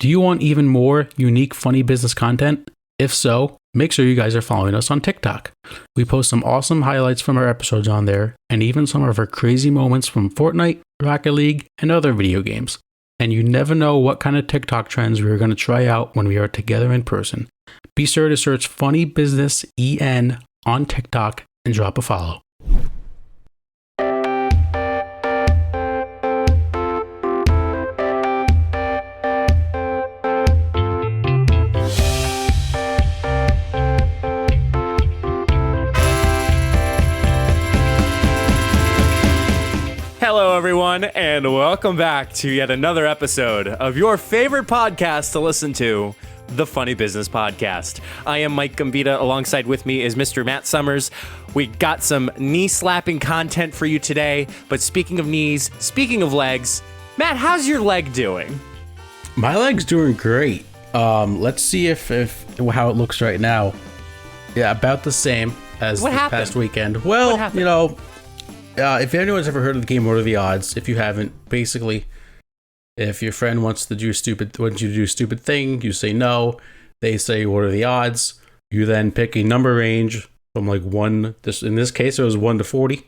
Do you want even more unique, funny business content? If so, make sure you guys are following us on TikTok. We post some awesome highlights from our episodes on there, and even some of our crazy moments from Fortnite, Rocket League, and other video games. And you never know what kind of TikTok trends we're going to try out when we are together in person. Be sure to search Funny Business EN on TikTok and drop a follow. Hello, everyone, and welcome back to yet another episode of your favorite podcast to listen to, the Funny Business Podcast. I am Mike Gambita. Alongside with me is Mr. Matt Summers. We got some knee-slapping content for you today, but speaking of knees, speaking of legs, Matt, how's your leg doing? My leg's doing great. Let's see if how it looks right now. Yeah, about the same as this past weekend. Well, you know, if anyone's ever heard of the game What Are the Odds, if you haven't, basically, if your friend wants you to do a stupid thing, you say no. They say, what are the odds? You then pick a number range from like 1, in this case, it was 1 to 40.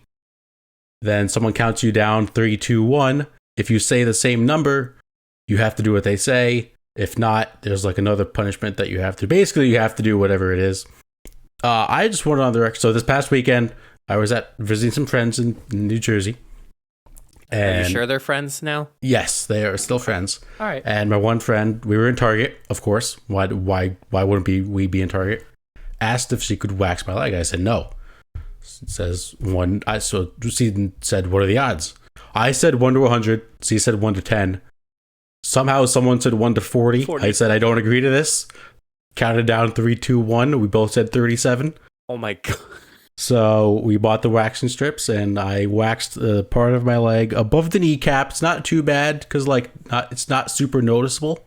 Then someone counts you down 3, 2, 1. If you say the same number, you have to do what they say. If not, there's like another punishment that you have to. Basically, you have to do whatever it is. I just went on the record. So this past weekend, I was visiting some friends in New Jersey. And are you sure they're friends now? Yes, they are still friends. All right. And my one friend, we were in Target, of course. Why wouldn't we be in Target? Asked if she could wax my leg. I said no. It says 1. So she said, what are the odds? I said 1 to 100. She said 1 to 10. Somehow someone said 1 to 40. I said, I don't agree to this. Counted down 3, 2, 1. We both said 37. Oh my God. So we bought the waxing strips, and I waxed part of my leg above the kneecap. It's not too bad because it's not super noticeable.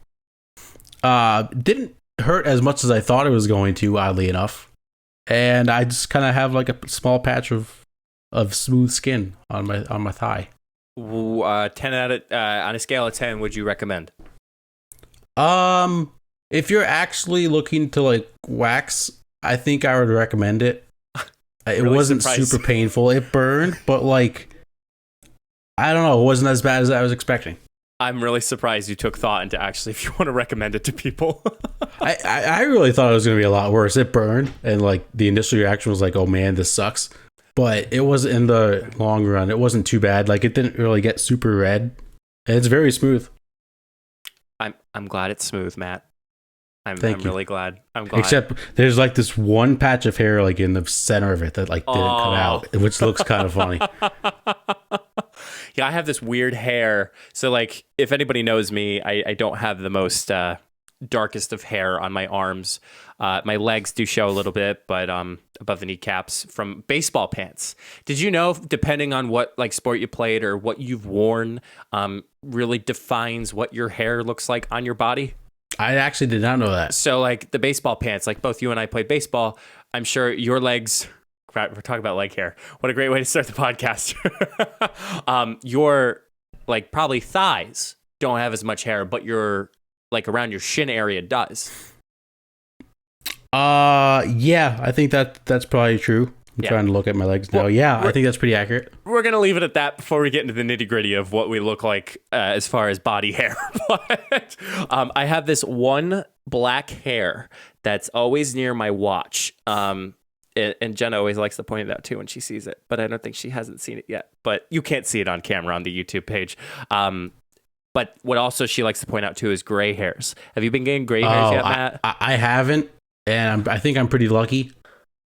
Didn't hurt as much as I thought it was going to, oddly enough. And I just kind of have like a small patch of smooth skin on my thigh. 10 out of on a scale of 10, would you recommend? If you're actually looking to like wax, I think I would recommend it. It really wasn't super painful. It burned, but like, I don't know. It wasn't as bad as I was expecting. I'm really surprised you took thought into actually if you want to recommend it to people. I really thought it was going to be a lot worse. It burned, and like the initial reaction was like, oh man, this sucks. But it was in the long run. It wasn't too bad. Like it didn't really get super red. And it's very smooth. I'm glad it's smooth, Matt. I'm really glad. I'm glad. Except there's like this one patch of hair like in the center of it that like didn't come out, which looks kind of funny. Yeah, I have this weird hair. So like, if anybody knows me, I don't have the most darkest of hair on my arms. My legs do show a little bit, but above the kneecaps from baseball pants. Did you know, depending on what like sport you played or what you've worn, really defines what your hair looks like on your body? I actually did not know that. So like the baseball pants, like both you and I played baseball. I'm sure your legs, we're talking about leg hair. What a great way to start the podcast. Your like probably thighs don't have as much hair, but your like around your shin area does. Yeah, I think that's probably true. I'm trying to look at my legs now. Yeah, I think that's pretty accurate. We're going to leave it at that before we get into the nitty-gritty of what we look like as far as body hair. But I have this one black hair that's always near my watch. And Jenna always likes to point it out too when she sees it. But I don't think she hasn't seen it yet. But you can't see it on camera on the YouTube page. But what also she likes to point out too is gray hairs. Have you been getting gray hairs yet, Matt? I haven't. And I think I'm pretty lucky.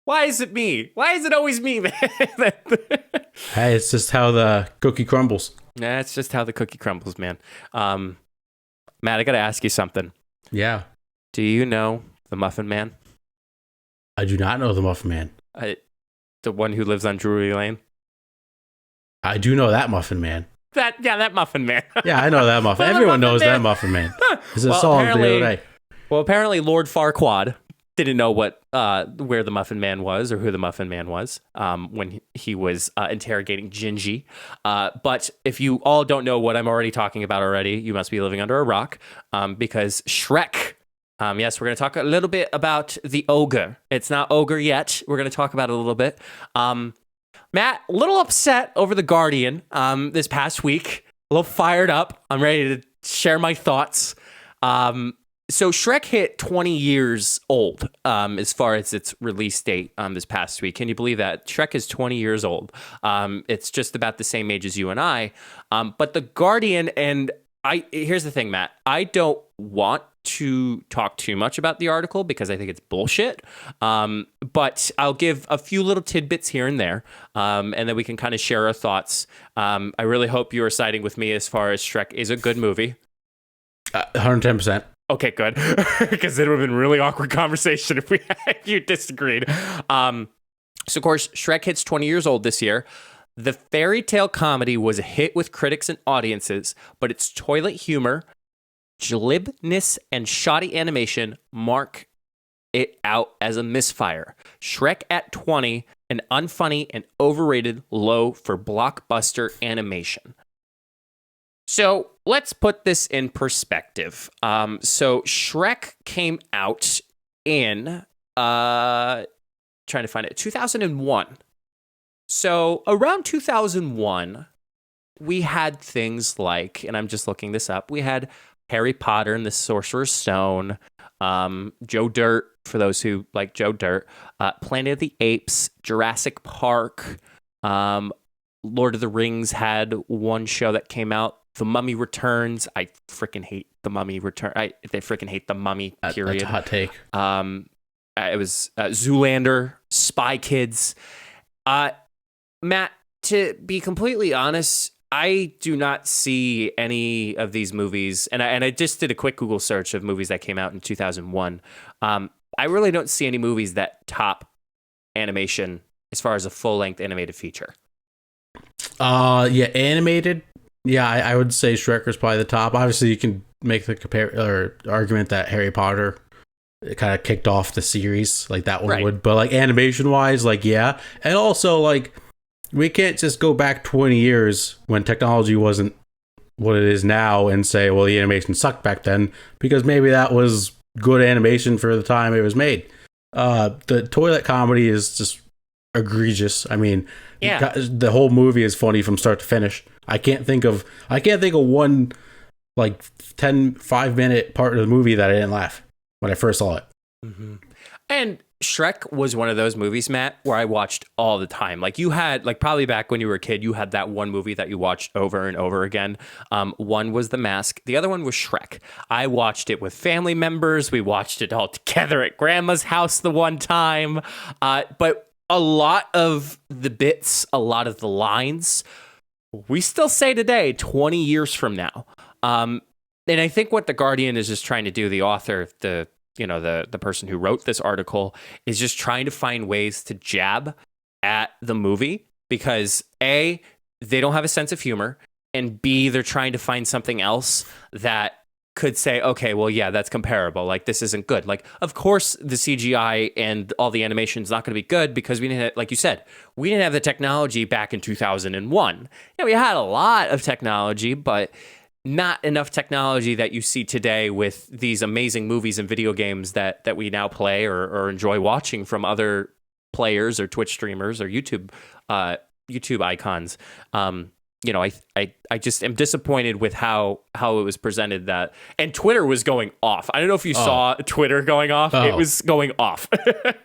Why is it me? Why is it always me, man? Hey, it's just how the cookie crumbles. Yeah, it's just how the cookie crumbles, man. Matt, I got to ask you something. Yeah. Do you know the Muffin Man? I do not know the Muffin Man. The one who lives on Drury Lane? I do know that Muffin Man. That Muffin Man. Yeah, I know that Muffin. Everyone knows that Muffin Man. It's a song the other day. Well, apparently Lord Farquaad didn't know what where the Muffin Man was or who the Muffin Man was when he was interrogating Gingy. But if you all don't know what I'm already talking about already, you must be living under a rock because Shrek. Yes, we're going to talk a little bit about the ogre. It's not ogre yet. We're going to talk about it a little bit. Matt, a little upset over The Guardian this past week. A little fired up. I'm ready to share my thoughts. So Shrek hit 20 years old as far as its release date this past week. Can you believe that? Shrek is 20 years old. It's just about the same age as you and I. But The Guardian, and here's the thing, Matt. I don't want to talk too much about the article because I think it's bullshit. But I'll give a few little tidbits here and there, and then we can kind of share our thoughts. I really hope you are siding with me as far as Shrek is a good movie. 110%. Okay, good. Because it would have been a really awkward conversation if you disagreed. So, of course, Shrek hits 20 years old this year. The fairy tale comedy was a hit with critics and audiences, but its toilet humor, glibness, and shoddy animation mark it out as a misfire. Shrek at 20, an unfunny and overrated low for blockbuster animation. So let's put this in perspective. So Shrek came out in, trying to find it, 2001. So around 2001, we had things like, and I'm just looking this up, we had Harry Potter and the Sorcerer's Stone, Joe Dirt, for those who like Joe Dirt, Planet of the Apes, Jurassic Park, Lord of the Rings had one show that came out, The Mummy Returns. I freaking hate The Mummy Return. They freaking hate The Mummy, period. That's a hot take. It was Zoolander, Spy Kids. Matt, to be completely honest, I do not see any of these movies, and I just did a quick Google search of movies that came out in 2001. I really don't see any movies that top animation as far as a full-length animated feature. Yeah, animated. Yeah, I would say Shrek is probably the top. Obviously, you can make the argument that Harry Potter kind of kicked off the series, like that one right. would. But like animation wise, like yeah, and also like we can't just go back 20 years when technology wasn't what it is now and say, well, the animation sucked back then, because maybe that was good animation for the time it was made. The toilet comedy is just egregious. I mean, yeah, the whole movie is funny from start to finish. I can't think of one like 5-minute part of the movie that I didn't laugh when I first saw it. Mm-hmm. And Shrek was one of those movies, Matt, where I watched all the time. Like you had, like probably back when you were a kid, you had that one movie that you watched over and over again. One was The Mask. The other one was Shrek. I watched it with family members. We watched it all together at Grandma's house the one time. But a lot of the bits, a lot of the lines, we still say today, 20 years from now. And I think what The Guardian is just trying to do, the author, the person who wrote this article, is just trying to find ways to jab at the movie because A, they don't have a sense of humor, and B, they're trying to find something else that could say, okay, well, yeah, that's comparable. Like, this isn't good. Like, of course, the CGI and all the animation is not going to be good because we didn't have, like you said, we didn't have the technology back in 2001. Yeah, we had a lot of technology, but not enough technology that you see today with these amazing movies and video games that we now play or enjoy watching from other players or Twitch streamers or YouTube icons. I just am disappointed with how it was presented, that, and Twitter was going off. I don't know if you saw Twitter going off. It was going off.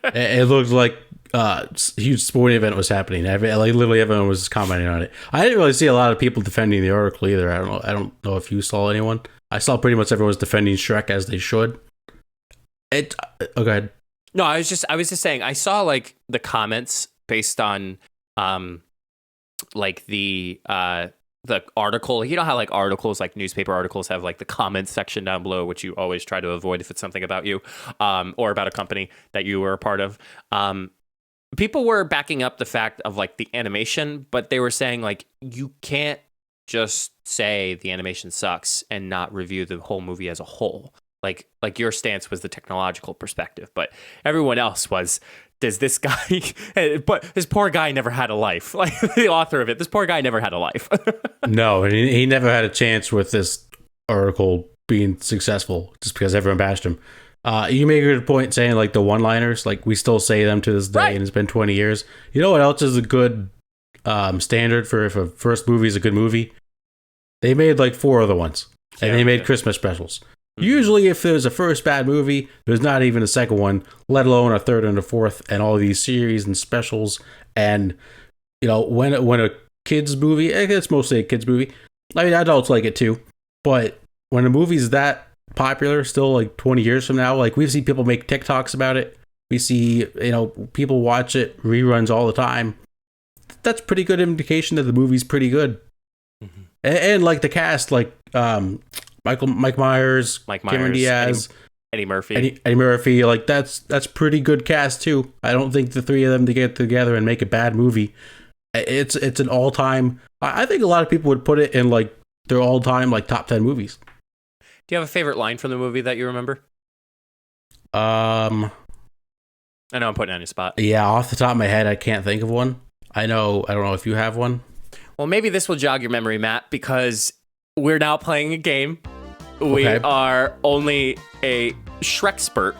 It looked like a huge sporting event was happening. Literally everyone was commenting on it. I didn't really see a lot of people defending the article either. I don't know if you saw anyone. I saw pretty much everyone was defending Shrek as they should. Go ahead. No, I was just saying, I saw like the comments based on like the article. You know how like articles, like newspaper articles, have like the comments section down below, which you always try to avoid if it's something about you or about a company that you were a part of. People were backing up the fact of like the animation, but they were saying like, you can't just say the animation sucks and not review the whole movie as a whole. Like your stance was the technological perspective, but everyone else was, does this guy, but this poor guy never had a life. Like the author of it, this poor guy never had a life. No, and he never had a chance with this article being successful just because everyone bashed him. You make a good point saying like the one-liners, like we still say them to this day, right. And it's been 20 years. You know what else is a good standard for if a first movie is a good movie? They made like 4 other ones, and they made Christmas specials. Usually, if there's a first bad movie, there's not even a second one, let alone a third and a fourth, and all these series and specials. And you know, when a kids movie, it's mostly a kids movie. I mean, adults like it too, but when a movie's that popular, still like 20 years from now, like we've seen people make TikToks about it. We see, you know, people watch it reruns all the time. That's pretty good indication that the movie's pretty good. Mm-hmm. And like the cast, like Mike Myers, Cameron Diaz, Eddie Murphy. Eddie Murphy, like that's pretty good cast too. I don't think the 3 of them to get together and make a bad movie. It's an all-time. I think a lot of people would put it in like their all-time like top 10 movies. Do you have a favorite line from the movie that you remember? I know I'm putting you on your spot. Yeah, off the top of my head, I can't think of one. I don't know if you have one. Well, maybe this will jog your memory, Matt, because we're now playing a game. We are only a Shrek-spert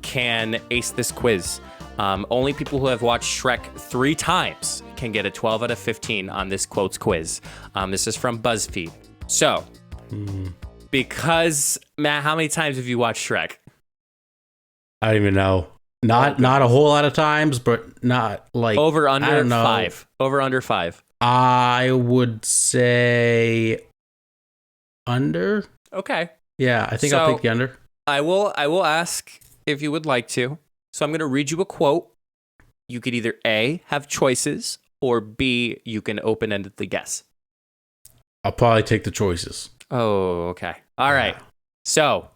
can ace this quiz. Only people who have watched Shrek 3 times can get a 12 out of 15 on this quotes quiz. This is from BuzzFeed. So, because, Matt, how many times have you watched Shrek? I don't even know. Not a whole lot of times, but not like... Over, under 5. Over, under 5. I would say... under? Okay. Yeah, I think I'll take the under. I will ask if you would like to. So I'm going to read you a quote. You could either A, have choices, or B, you can open-endedly guess. I'll probably take the choices. Oh, okay. All right. So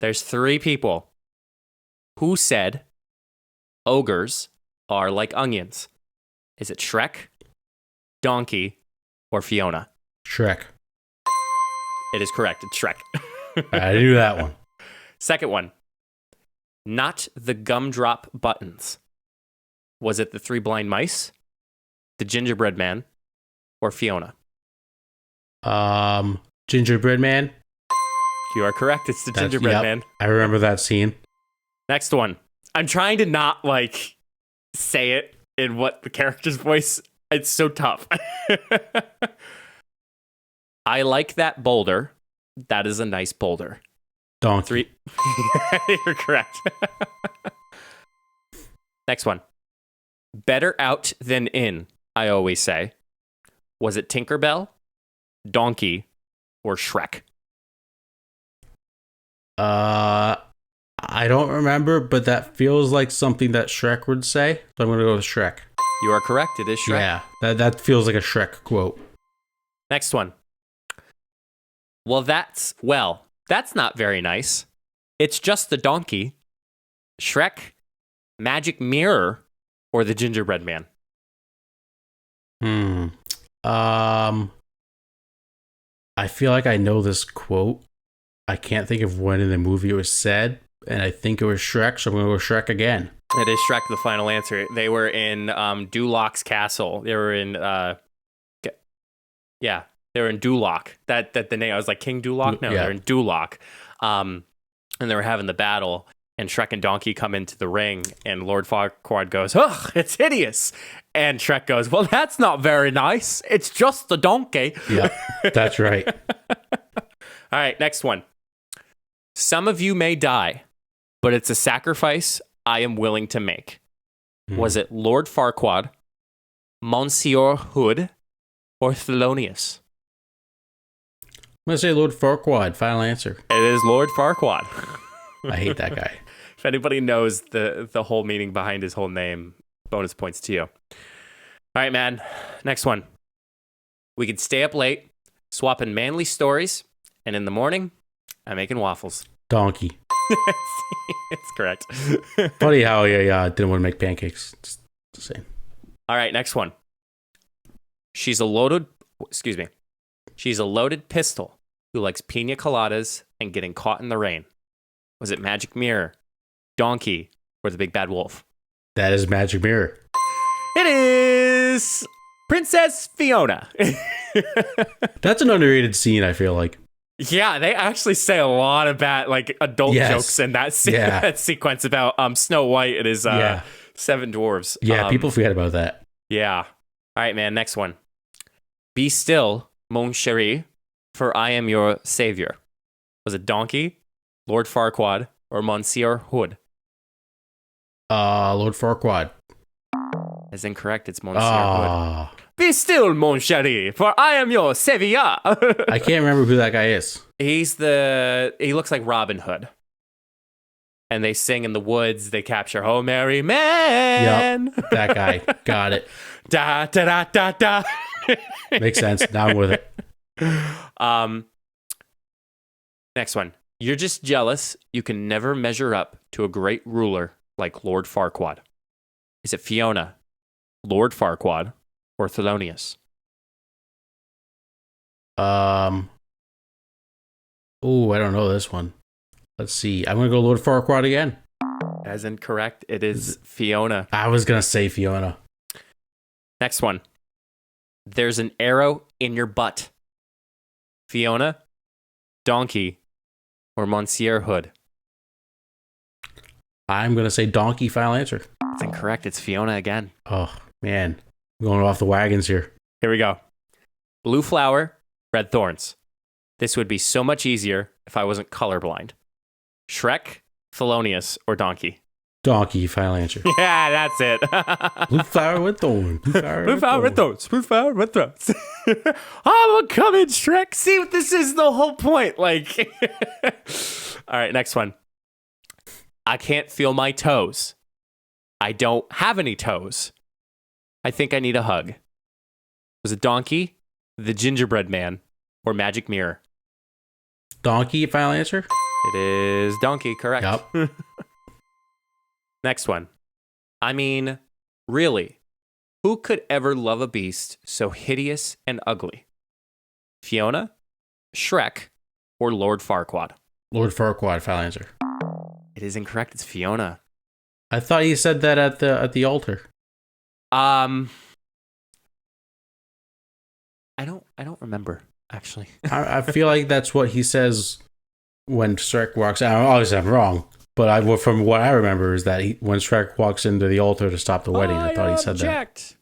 there's 3 people who said ogres are like onions. Is it Shrek, Donkey, or Fiona? Shrek. It is correct. It's Shrek. I knew that one. Second one. Not the gumdrop buttons. Was it the 3 blind mice, the gingerbread man, or Fiona? Gingerbread man. You are correct. It's the gingerbread man. I remember that scene. Next one. I'm trying to not like say it in what the character's voice. It's so tough. I like that boulder. That is a nice boulder. Donkey. 3. You're correct. Next one. Better out than in, I always say. Was it Tinkerbell, Donkey, or Shrek? I don't remember, but that feels like something that Shrek would say. So I'm going to go with Shrek. You are correct. It is Shrek. Yeah, that feels like a Shrek quote. Next one. Well, that's not very nice. It's just the donkey. Shrek, magic mirror, or the gingerbread man? I feel like I know this quote. I can't think of when in the movie it was said, and I think it was Shrek, so I'm going to go Shrek again. It is Shrek, the final answer. They were in Duloc's castle. They were in, they were in Duloc. That the name, I was like, King Duloc? No, they're in Duloc. And they were having the battle, and Shrek and Donkey come into the ring, and Lord Farquaad goes, ugh, it's hideous. And Shrek goes, well, that's not very nice. It's just the donkey. Yeah, that's right. All right, next one. Some of you may die, but it's a sacrifice I am willing to make. Was it Lord Farquaad, Monsieur Hood, or Thelonious? I'm going to say Lord Farquaad. Final answer. It is Lord Farquaad. I hate that guy. If anybody knows the whole meaning behind his whole name, bonus points to you. All right, man. Next one. We could stay up late, swapping manly stories, and in the morning, I'm making waffles. Donkey. It's correct. Funny how he didn't want to make pancakes. Just saying. All right, next one. She's a loaded pistol who likes pina coladas and getting caught in the rain? Was it Magic Mirror, Donkey, or the Big Bad Wolf? That is Magic Mirror. It is Princess Fiona. That's an underrated scene, I feel like. Yeah, they actually say a lot of bad, like, adult jokes in that, that sequence about Snow White and his 7 dwarves. Yeah, people forget about that. Yeah. All right, man, next one. Be still, mon chéri, for I am your savior. Was it Donkey, Lord Farquaad, or Monsieur Hood? Lord Farquaad. That's incorrect. It's Monsieur Hood. Be still, mon chéri, for I am your savior. I can't remember who that guy is. He looks like Robin Hood. And they sing in the woods. They capture "Oh Merry Man." Yep, that guy. Got it. Da da da da da. Makes sense. Now I'm with it. Next one. You're just jealous. You can never measure up to a great ruler like Lord Farquaad. Is it Fiona, Lord Farquaad, or Thelonious? Oh, I don't know this one. Let's see. I'm gonna go Lord Farquaad again. As incorrect, it is Fiona. I was gonna say Fiona. Next one. There's an arrow in your butt. Fiona, Donkey, or Monsieur Hood? I'm gonna say Donkey. Final answer. It's incorrect. It's Fiona again. Oh man, I'm going off the wagons here. Here we go. Blue flower, red thorns. This would be so much easier if I wasn't colorblind. Shrek, Thelonious, or Donkey? Donkey. Final answer. Yeah, that's it. Blue flower with thorns. Blue flower with thorns. Blue flower with thorns. I'm coming, Shrek. See, this is the whole point. Like, all right, next one. I can't feel my toes. I don't have any toes. I think I need a hug. Was it Donkey, the Gingerbread Man, or Magic Mirror? Donkey. Final answer. It is Donkey, correct. Yep. Next one. I mean, really, who could ever love a beast so hideous and ugly? Fiona, Shrek, or Lord Farquaad? Lord Farquaad. Final answer. It is incorrect. It's Fiona. I thought you said that at the altar. I don't remember actually. I feel like that's what he says when Shrek walks out. Obviously, I'm wrong, but from what I remember is that when Shrek walks into the altar to stop the wedding, I thought he said that.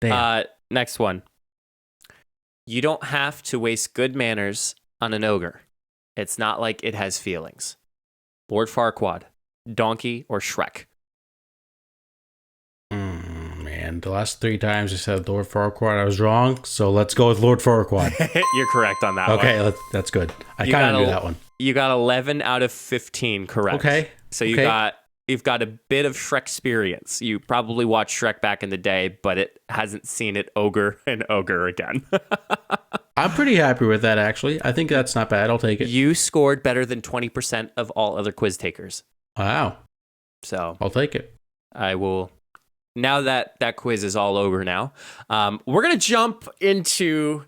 Damn. Next one. You don't have to waste good manners on an ogre. It's not like it has feelings. Lord Farquaad, Donkey, or Shrek? Man, the last 3 times I said Lord Farquaad, I was wrong. So let's go with Lord Farquaad. You're correct on that one. Okay, that's good. I kind of knew that one. You got 11 out of 15 correct. Okay. So you've got a bit of Shrek experience. You probably watched Shrek back in the day, but it hasn't seen it ogre and ogre again. I'm pretty happy with that, actually. I think that's not bad. I'll take it. You scored better than 20% of all other quiz takers. Wow. So I'll take it. I will. Now that quiz is all over now, we're going to jump into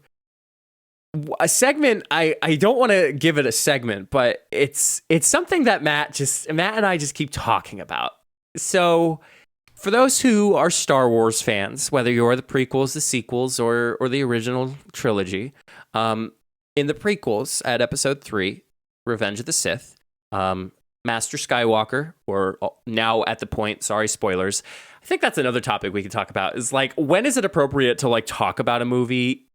a segment. I don't want to give it a segment, but it's something that Matt and I just keep talking about. So for those who are Star Wars fans, whether you're the prequels, the sequels, or the original trilogy, in the prequels at Episode 3, Revenge of the Sith, Master Skywalker, or now at the point, sorry, spoilers. I think that's another topic we can talk about, is like, when is it appropriate to like talk about a movie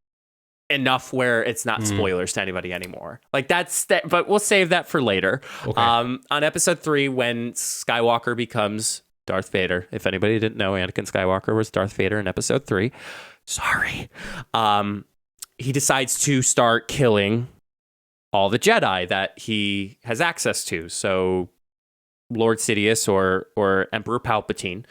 enough where it's not spoilers to anybody anymore? Like but we'll save that for later. Okay. On Episode 3, when Skywalker becomes Darth Vader, if anybody didn't know, Anakin Skywalker was Darth Vader in Episode 3. Sorry. He decides to start killing all the Jedi that he has access to. So Lord Sidious or Emperor Palpatine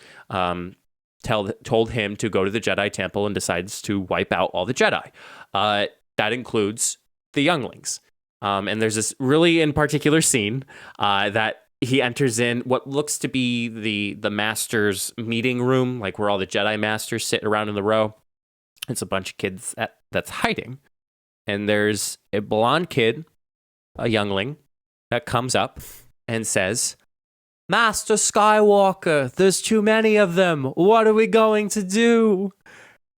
told him to go to the Jedi Temple and decides to wipe out all the Jedi. That includes the younglings. And there's this really in particular scene that he enters in what looks to be the Master's meeting room, like where all the Jedi Masters sit around in the row. It's a bunch of kids that's hiding. And there's a blonde kid a youngling that comes up and says, Master Skywalker, there's too many of them. What are we going to do?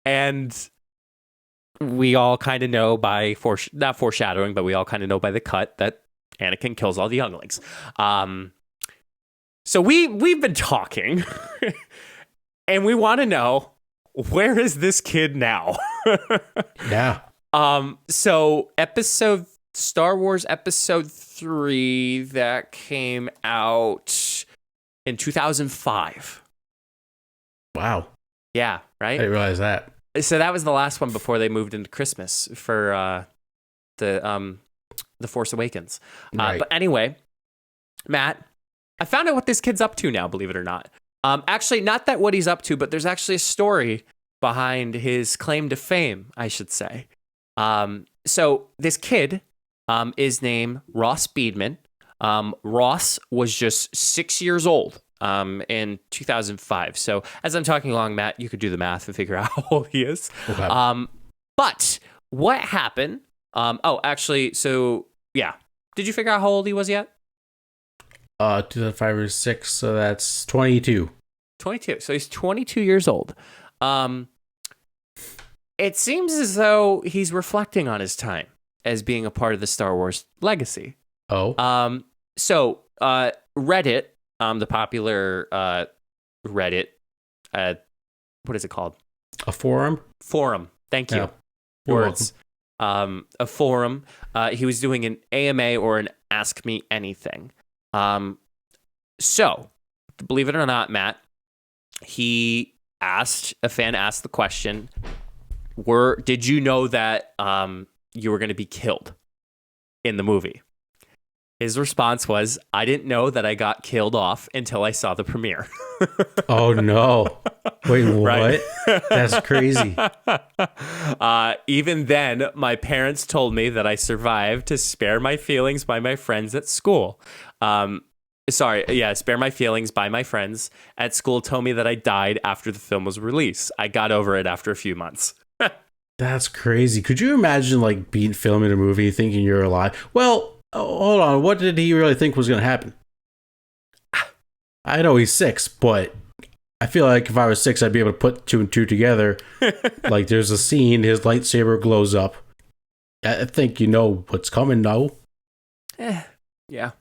And we all kind of know by, not foreshadowing, but we all kind of know by the cut that Anakin kills all the younglings. So we've been talking, and we want to know, where is this kid now? Yeah. So Star Wars Episode 3 that came out in 2005. Wow. Yeah, right? I didn't realize that. So that was the last one before they moved into Christmas for the Force Awakens. Right. But anyway, Matt, I found out what this kid's up to now, believe it or not. Actually, not that what he's up to, but there's actually a story behind his claim to fame, I should say. So this kid is named Ross Beedman. Ross was just 6 years old in 2005. So as I'm talking along, Matt, you could do the math and figure out how old he is. Okay. But what happened? Actually, so yeah. Did you figure out how old he was yet? 2005 or 6, so that's 22. 22. So he's 22 years old. It seems as though he's reflecting on his time as being a part of the Star Wars legacy. Oh. So Reddit, the popular Reddit, what is it called? A forum? Forum. Thank you. Yeah. Words. A forum. He was doing an AMA or an Ask Me Anything. So, believe it or not, Matt, a fan asked the question, did you know that you were going to be killed in the movie? His response was, I didn't know that I got killed off until I saw the premiere. Oh, no. Wait, what? Right? That's crazy. Even then, my parents told me that I survived to spare my feelings by my friends at school. Spare my feelings by my friends at school told me that I died after the film was released. I got over it after a few months. That's crazy. Could you imagine filming a movie thinking you're alive? Well, hold on. What did he really think was going to happen? I know he's 6, but I feel like if I was 6, I'd be able to put 2 and 2 together. Like there's a scene, his lightsaber glows up. I think you know what's coming now. Yeah.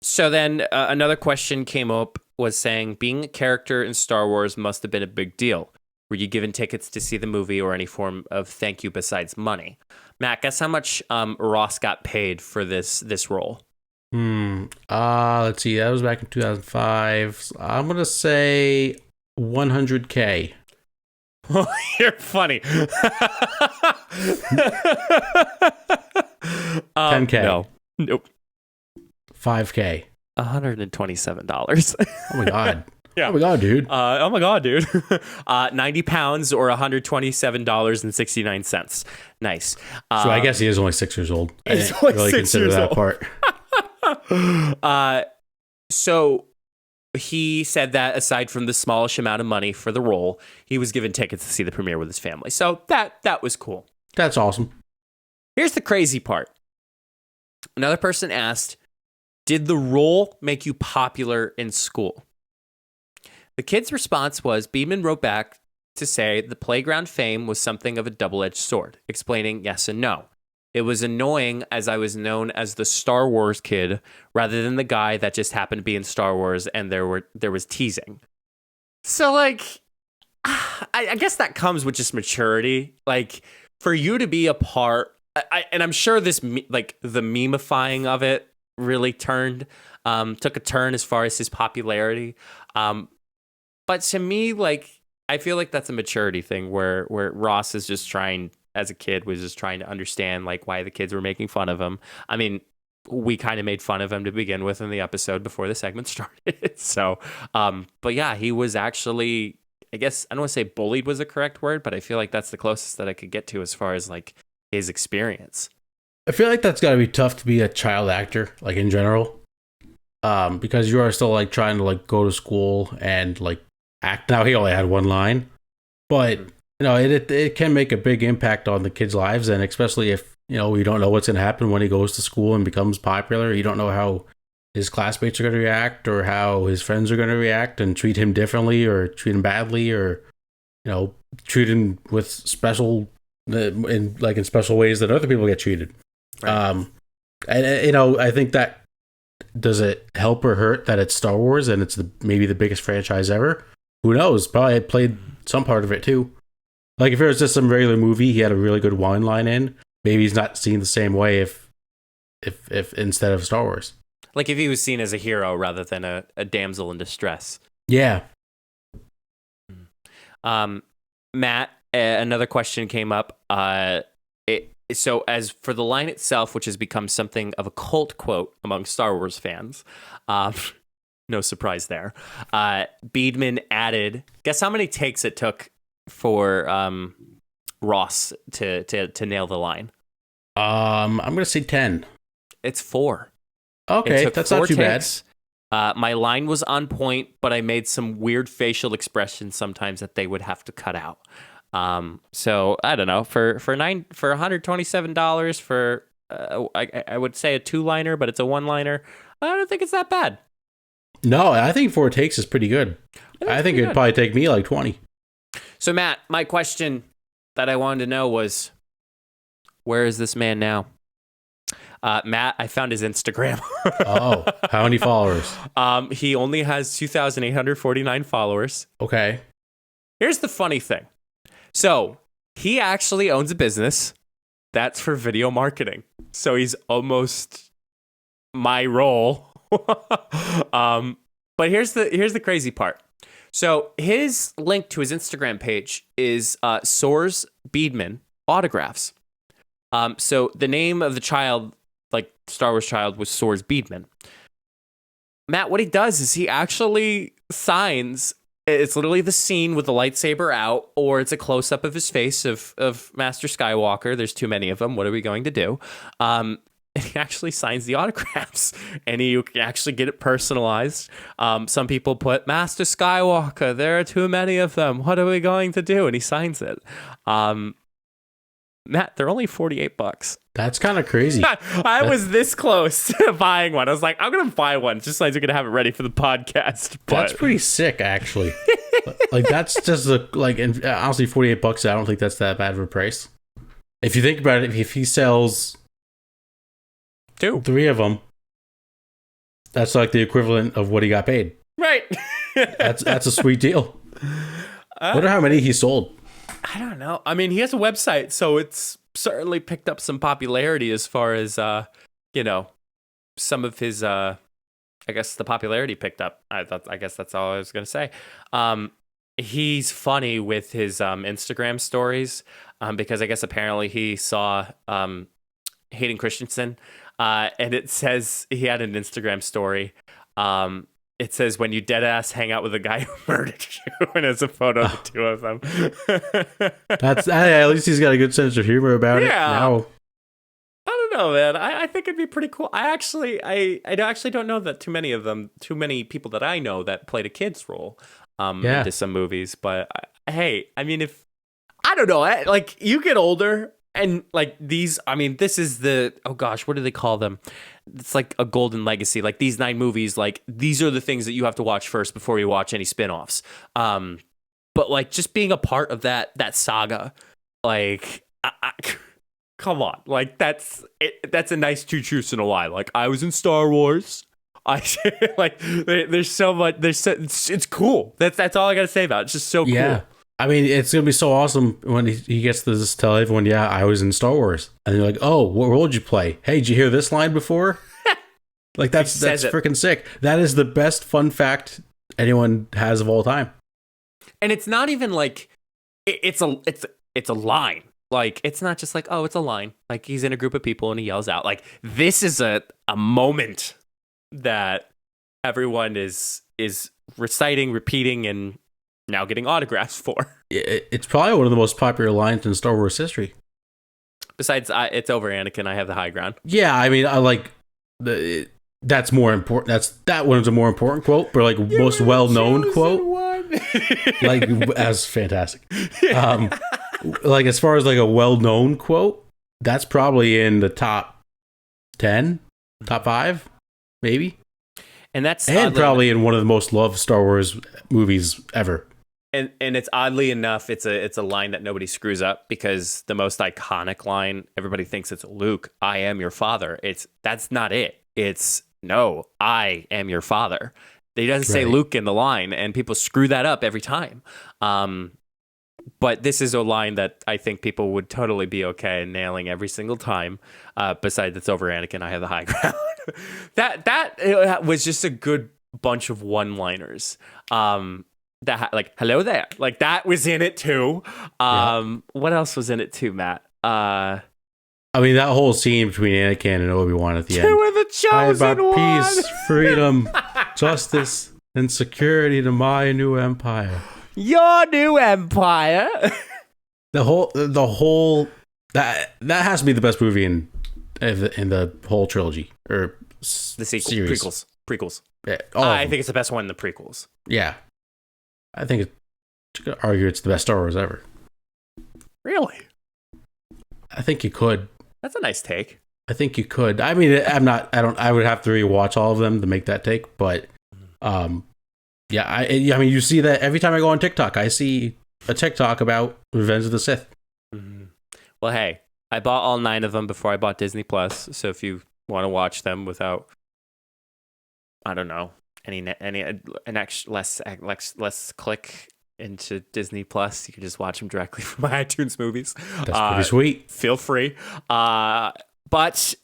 So then another question came up was saying, being a character in Star Wars must have been a big deal. Were you given tickets to see the movie or any form of thank you besides money? Matt, guess how much Ross got paid for this role? Let's see. That was back in 2005. So I'm going to say $100K. You're funny. 10K. No. Nope. 5K. $127. Oh my God. Yeah. Oh my God, dude. 90 pounds or $127.69. Nice. So I guess he is only 6 years old. I He's didn't only really 6 consider years that old. part. So he said that aside from the smallish amount of money for the role, he was given tickets to see the premiere with his family. So that was cool. That's awesome. Here's the crazy part. Another person asked, did the role make you popular in school? The kid's response was, Beeman wrote back to say the playground fame was something of a double-edged sword, explaining yes and no. It was annoying as I was known as the Star Wars kid rather than the guy that just happened to be in Star Wars and there was teasing. So I guess that comes with just maturity. Like for you to be a part, and I'm sure this the memifying of it really took a turn as far as his popularity. But to me, I feel like that's a maturity thing where Ross is just trying, as a kid, was just trying to understand why the kids were making fun of him. I mean, we kind of made fun of him to begin with in the episode before the segment started. So, but yeah, he was actually, I guess, I don't want to say bullied was the correct word, but I feel like that's the closest that I could get to as far as his experience. I feel like that's got to be tough to be a child actor, in general, because you are still trying to go to school and act. Now he only had one line, but it can make a big impact on the kids' lives, and especially if You don't know what's going to happen when he goes to school and becomes popular. You don't know how his classmates are going to react or how his friends are going to react and treat him differently or treat him badly or, treat him with special, in special ways that other people get treated. Right. I think that, does it help or hurt that it's Star Wars and it's maybe the biggest franchise ever? Who knows? Probably I played some part of it too. Like if it was just some regular movie, he had a really good wine line in. Maybe he's not seen the same way if instead of Star Wars. Like if he was seen as a hero rather than a damsel in distress. Yeah. Matt, another question came up. So as for the line itself, which has become something of a cult quote among Star Wars fans, no surprise there. Beedman added, guess how many takes it took for Ross to nail the line? I'm gonna say 10. It's 4. Okay, that's not too takes. Bad. My line was on point, but I made some weird facial expressions sometimes that they would have to cut out. So I don't know, for $127 for I would say a 2-liner, but it's a 1-liner. I don't think it's that bad. No, I think 4 takes is pretty good. I think it'd probably take me like 20. So Matt, my question that I wanted to know was, where is this man now? Matt, I found his Instagram. Oh, how many followers? He only has 2,849 followers. Okay. Here's the funny thing. So he actually owns a business that's for video marketing. So he's almost my role. But here's the crazy part. So his link to his Instagram page is Soars Beedman autographs. So the name of the child, like Star Wars child, was Soars Beedman. Matt, what he does is he actually signs. It's literally the scene with the lightsaber out, or it's a close-up of his face of Master Skywalker. There's too many of them. What are we going to do? And he actually signs the autographs, and you can actually get it personalized. Some people put, Master Skywalker, there are too many of them. What are we going to do? And he signs it. Matt, they're only $48. That's kind of crazy. I was this close to buying one. I was like, I'm going to buy one just so I can have it ready for the podcast. But that's pretty sick, actually. Like, that's just honestly, $48. I don't think that's that bad of a price. If you think about it, if he sells 3 of them, that's like the equivalent of what he got paid. Right. That's a sweet deal. Wonder how many he sold. I don't know. I mean, he has a website, so it's certainly picked up some popularity as far as, some of his, I guess the popularity picked up. I guess that's all I was going to say. He's funny with his Instagram stories because I guess apparently he saw Hayden Christensen and it says he had an Instagram story. It says, when you dead ass hang out with a guy who murdered you, and it's a photo of the 2 of them. At least he's got a good sense of humor about it. Now, I don't know, man. I think it'd be pretty cool. I actually don't know that too many people that I know that played a kid's role into some movies. But hey, I mean, I don't know, like you get older. And like these, I mean, this is what do they call them? It's like a golden legacy. Like these 9 movies, like these are the things that you have to watch first before you watch any spinoffs. But like just being a part of that saga, like, come on, like that's a nice 2 truths and a lie. Like I was in Star Wars. I like there's so much. It's cool. That's all I gotta say about it. It's just so cool. I mean, it's going to be so awesome when he gets to just tell everyone, I was in Star Wars. And they're like, oh, what role did you play? Hey, did you hear this line before? Like, that's freaking sick. That is the best fun fact anyone has of all time. And it's not even like, it's a line. Like, it's not just like, oh, it's a line. Like, he's in a group of people and he yells out. Like, this is a moment that everyone is reciting, repeating, and now getting autographs for. It's probably one of the most popular lines in Star Wars history. Besides, it's over Anakin. I have the high ground. Yeah, I mean, I like that's more important. That one's a more important quote, but like most well-known quote. Like as fantastic. Like as far as like a well-known quote, that's probably in the top 10, top 5, maybe. And that's probably in one of the most loved Star Wars movies ever. And it's oddly enough, it's a line that nobody screws up, because the most iconic line, everybody thinks it's Luke, I am your father. That's not it. It's no, I am your father. He doesn't say Luke in the line, and people screw that up every time. But this is a line that I think people would totally be okay nailing every single time. Besides, it's over Anakin, I have the high ground. that was just a good bunch of one-liners. That like, hello there. Like, that was in it too. What else was in it too, Matt? I mean, that whole scene between Anakin and Obi-Wan at the end. Two of the chosen one. Peace, freedom, justice, and security to my new empire. Your new empire. The whole that has to be the best movie in the whole trilogy, or the sequel, series. prequels. Yeah, I think it's the best one in the prequels. Yeah, I think you could argue it's the best Star Wars ever. Really? I think you could. That's a nice take. I think you could. I mean, I would have to rewatch all of them to make that take, but yeah, I mean, you see that every time I go on TikTok, I see a TikTok about Revenge of the Sith. Mm-hmm. Well, hey, I bought all 9 of them before I bought Disney Plus. So if you want to watch them without, I don't know, less click into Disney Plus, you can just watch them directly from my iTunes movies. That's pretty sweet. Feel free. But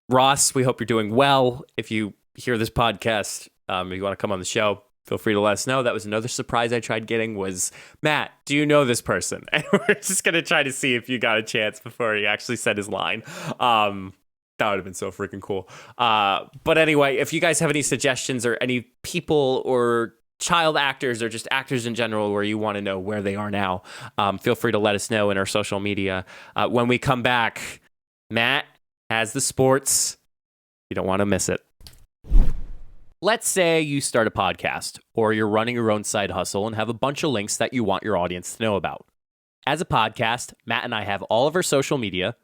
Ross, we hope you're doing well. If you hear this podcast, if you want to come on the show, feel free to let us know. That was another surprise I tried getting was, Matt, do you know this person? And we're just going to try to see if you got a chance before he actually said his line. That would have been so freaking cool. But anyway, if you guys have any suggestions or any people or child actors or just actors in general where you want to know where they are now, feel free to let us know in our social media. When we come back, Matt has the sports. You don't want to miss it. Let's say you start a podcast or you're running your own side hustle and have a bunch of links that you want your audience to know about. As a podcast, Matt and I have all of our social media,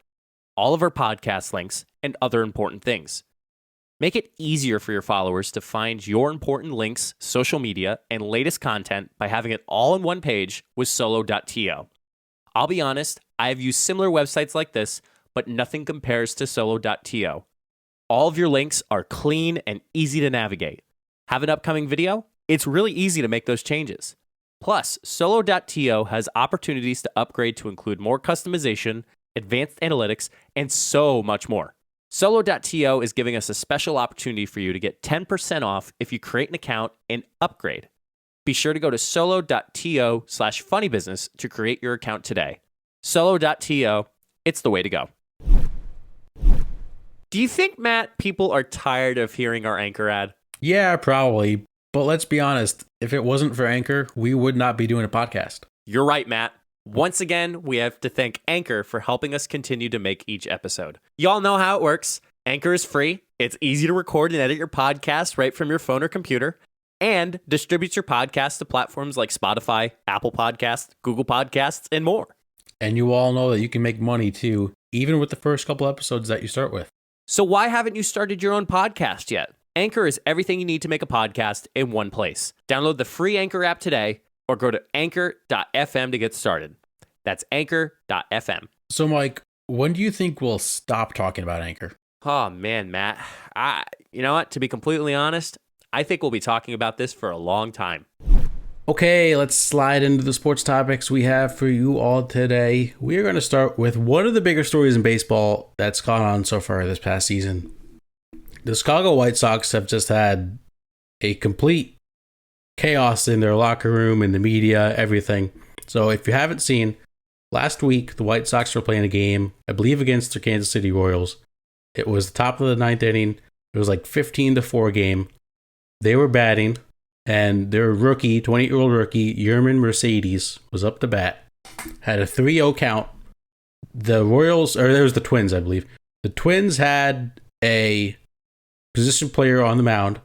all of our podcast links, and other important things. Make it easier for your followers to find your important links, social media, and latest content by having it all in one page with solo.to. I'll be honest, I have used similar websites like this, but nothing compares to solo.to. All of your links are clean and easy to navigate. Have an upcoming video? It's really easy to make those changes. Plus, solo.to has opportunities to upgrade to include more customization, advanced analytics, and so much more. Solo.to is giving us a special opportunity for you to get 10% off if you create an account and upgrade. Be sure to go to solo.to/funnybusiness to create your account today. Solo.to, it's the way to go. Do you think, Matt, people are tired of hearing our Anchor ad? Yeah, probably. But let's be honest, if it wasn't for Anchor, we would not be doing a podcast. You're right, Matt. Once again, we have to thank Anchor for helping us continue to make each episode. Y'all know how it works. Anchor is free. It's easy to record and edit your podcast right from your phone or computer, and distributes your podcast to platforms like Spotify, Apple Podcasts, Google Podcasts, and more. And you all know that you can make money too, even with the first couple episodes that you start with. So why haven't you started your own podcast yet? Anchor is everything you need to make a podcast in one place. Download the free Anchor app today or go to anchor.fm to get started. That's anchor.fm. So, Mike, when do you think we'll stop talking about Anchor? Oh, man, Matt. You know what? To be completely honest, I think we'll be talking about this for a long time. Okay, let's slide into the sports topics we have for you all today. We are going to start with one of the bigger stories in baseball that's gone on so far this past season. The Chicago White Sox have just had a complete chaos in their locker room, in the media, everything. So if you haven't seen, last week the White Sox were playing a game, I believe against the Kansas City Royals. It was the top of the 9th inning. It was like 15-4 game. They were batting. And their rookie, 20-year-old rookie, Yermin Mercedes, was up to bat. Had a 3-0 count. The Royals, or there was the Twins, I believe. The Twins had a position player on the mound.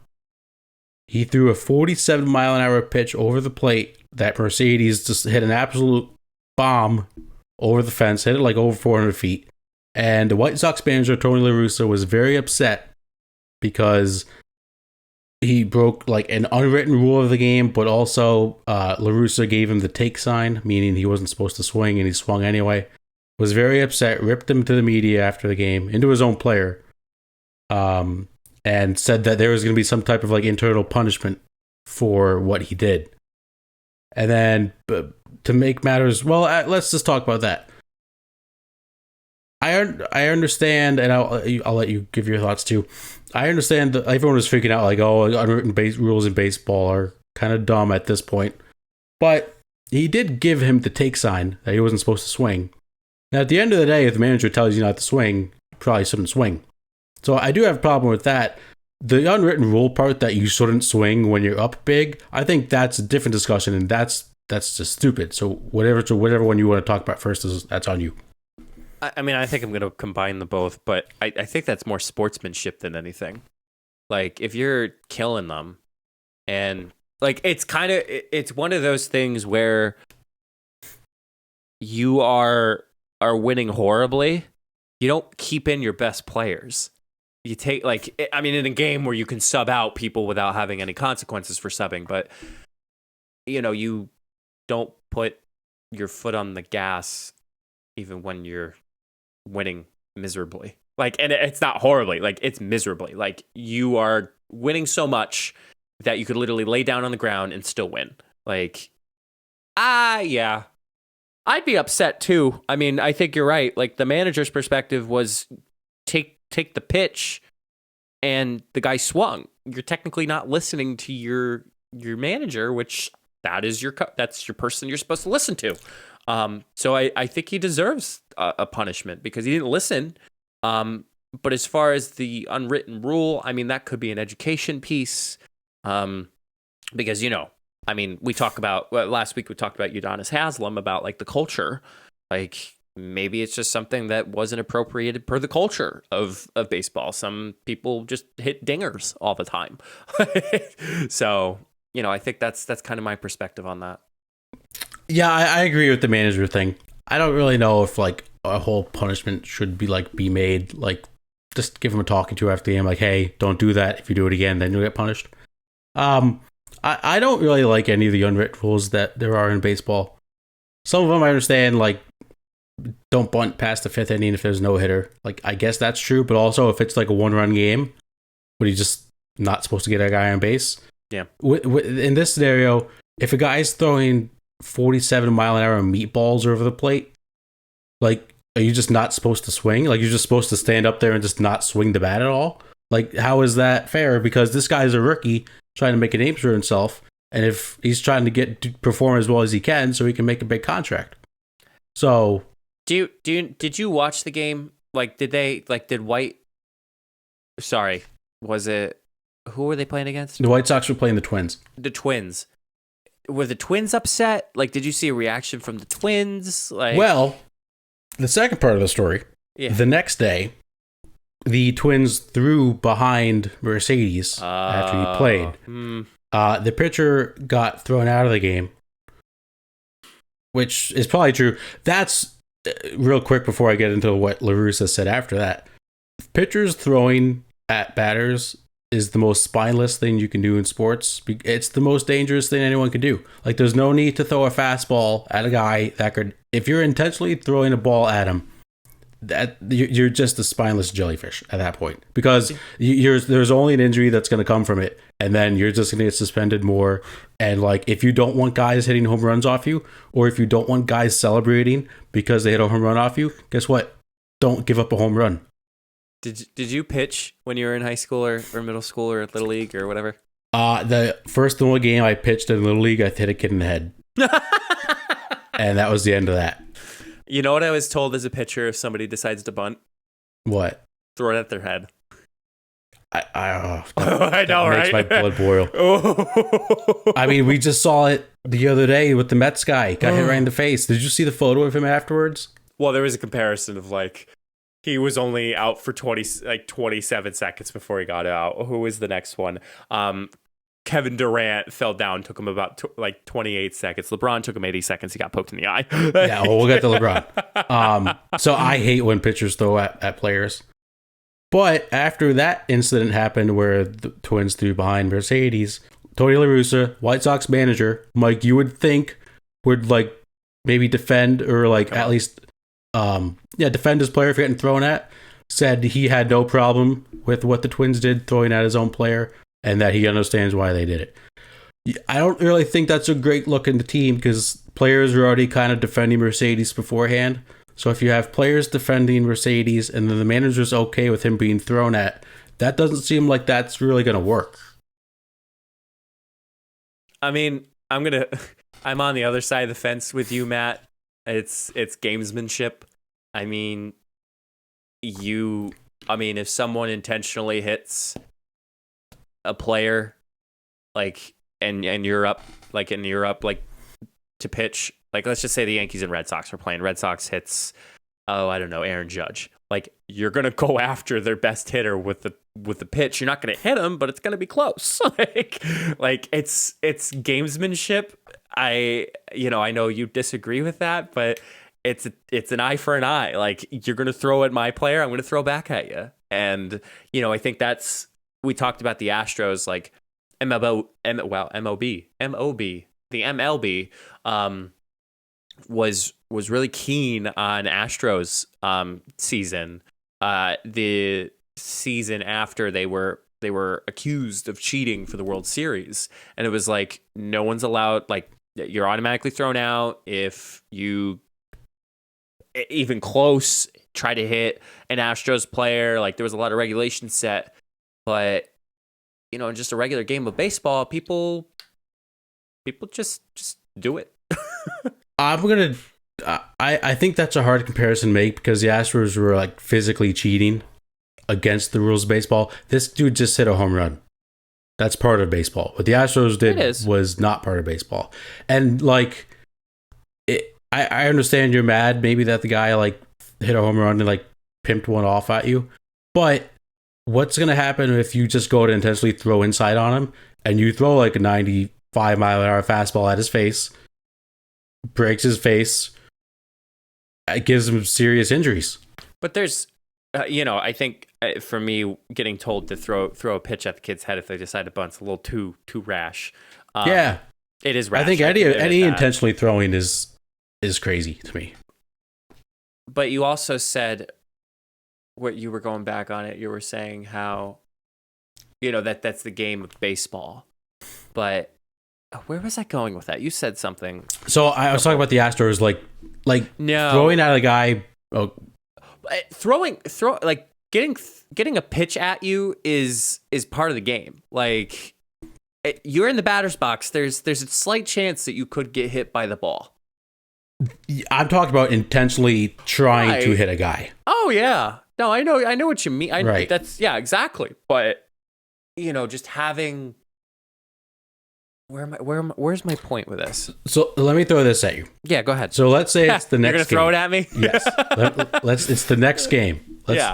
He threw a 47-mile-an-hour pitch over the plate that Mercedes just hit an absolute bomb over the fence. Hit it like over 400 feet. And the White Sox manager, Tony La Russa, was very upset because he broke like an unwritten rule of the game, but also La Russa gave him the take sign, meaning he wasn't supposed to swing and he swung anyway. Was very upset, ripped him to the media after the game, into his own player, and said that there was going to be some type of like internal punishment for what he did. And then to make matters, well, let's just talk about that. I understand, and I'll let you give your thoughts too. I understand that everyone was freaking out like, oh, unwritten rules in baseball are kind of dumb at this point. But he did give him the take sign that he wasn't supposed to swing. Now, at the end of the day, if the manager tells you not to swing, you probably shouldn't swing. So I do have a problem with that. The unwritten rule part that you shouldn't swing when you're up big, I think that's a different discussion, and that's just stupid. So whatever one you want to talk about first, that's on you. I mean, I think I'm going to combine the both, but I think that's more sportsmanship than anything. Like, if you're killing them, and like, it's one of those things where you are winning horribly, you don't keep in your best players. You take, like, I mean, in a game where you can sub out people without having any consequences for subbing, but, you know, you don't put your foot on the gas even when you're winning miserably. Like, and it's not horribly, like, it's miserably. Like, you are winning so much that you could literally lay down on the ground and still win. Like, yeah. I'd be upset too. I mean, I think you're right. Like, the manager's perspective was take the pitch and the guy swung. You're technically not listening to your manager, which that's your person you're supposed to listen to. So I think he deserves a punishment because he didn't listen. But as far as the unwritten rule, I mean, that could be an education piece. Because, you know, I mean, last week we talked about Udonis Haslem about like the culture. Like, maybe it's just something that wasn't appropriated per the culture of baseball. Some people just hit dingers all the time. So, you know, I think that's kind of my perspective on that. Yeah, I agree with the manager thing. I don't really know if like a whole punishment should be made. Like, just give him a talking to after the game. Like, hey, don't do that. If you do it again, then you'll get punished. I don't really like any of the unwritten rules that there are in baseball. Some of them I understand, like, don't bunt past the fifth inning if there's no hitter. Like, I guess that's true, but also if it's like a one-run game, but he's just not supposed to get a guy on base. Yeah. In this scenario, if a guy's throwing 47-mile-an-hour meatballs over the plate, like, are you just not supposed to swing? Like, you're just supposed to stand up there and just not swing the bat at all? Like, how is that fair? Because this guy's a rookie trying to make a name for himself, and if he's trying to perform as well as he can so he can make a big contract. So, did you watch the game? Like, was it, who were they playing against? The White Sox were playing the Twins. The Twins. Were the Twins upset? Like, did you see a reaction from the Twins? Like, well, the second part of the story, the next day, the Twins threw behind Mercedes after he played. The pitcher got thrown out of the game, which is probably true. That's real quick before I get into what La Russa said after that. Pitchers throwing at batters is the most spineless thing you can do in sports. It's the most dangerous thing anyone can do. Like, there's no need to throw a fastball at a guy that could, if you're intentionally throwing a ball at him, that you're just a spineless jellyfish at that point, because there's only an injury that's going to come from it, and then you're just going to get suspended more. And like, if you don't want guys hitting home runs off you, or if you don't want guys celebrating because they hit a home run off you, guess what? Don't give up a home run. Did you pitch when you were in high school or middle school or little league or whatever? The first and only game I pitched in little league, I hit a kid in the head, and that was the end of that. You know what I was told as a pitcher if somebody decides to bunt? What? Throw it at their head. I know, right? Makes my blood boil. Oh. I mean, we just saw it the other day with the Mets guy. Got hit right in the face. Did you see the photo of him afterwards? Well, there was a comparison of like, he was only out for 27 seconds before he got out. Who was the next one? Kevin Durant fell down, took him about 28 seconds. LeBron took him 80 seconds. He got poked in the eye. Yeah, well, we'll get to LeBron. So I hate when pitchers throw at players. But after that incident happened where the Twins threw behind Mercedes, Tony La Russa, White Sox manager, Mike, you would think would like maybe defend or like at least defend his player for getting thrown at, said he had no problem with what the Twins did throwing at his own player and that he understands why they did it. I don't really think that's a great look in the team because players are already kind of defending Mercedes beforehand. So if you have players defending Mercedes and then the manager's okay with him being thrown at, that doesn't seem like that's really going to work. I mean, I'm on the other side of the fence with you, Matt. It's gamesmanship. I mean, if someone intentionally hits a player, like, and you're up to pitch, like, let's just say the Yankees and Red Sox are playing. Red Sox hits, I don't know, Aaron Judge. Like, you're gonna go after their best hitter with the pitch. You're not gonna hit him, but it's gonna be close. like it's gamesmanship. I know you disagree with that, but it's an eye for an eye. Like, you're gonna throw at my player, I'm gonna throw back at you. And I think we talked about the Astros, like MLB, the MLB was really keen on Astros season. The season after they were accused of cheating for the World Series, and it was like no one's allowed. Like, you're automatically thrown out if you even close try to hit an Astros player. Like, there was a lot of regulations set, but in just a regular game of baseball, people just do it. I think that's a hard comparison to make because the Astros were like physically cheating against the rules of baseball. This dude just hit a home run. That's part of baseball. What the Astros did was not part of baseball. And like, I understand you're mad maybe that the guy like hit a home run and like pimped one off at you. But what's going to happen if you just go to intentionally throw inside on him and you throw like a 95-mile-an-hour fastball at his face, breaks his face, it gives him serious injuries. But there's, I think for me, getting told to throw a pitch at the kid's head if they decide to bunt's a little too rash. Yeah, it is rash. I think any intentionally throwing is crazy to me. But you also said, what you were going back on it, you were saying how, that's the game of baseball. But where was I going with that? You said something. So I was talking about the Astros, no, throwing at a guy. Oh. Getting a pitch at you is part of the game. Like, you're in the batter's box. There's a slight chance that you could get hit by the ball. I'm talking about intentionally trying to hit a guy. Oh yeah, no, I know what you mean. Right. That's exactly. But just having. Where's my point with this? So let me throw this at you. Yeah, go ahead. So let's say it's the next game. You're going to throw it at me? Yes. It's the next game.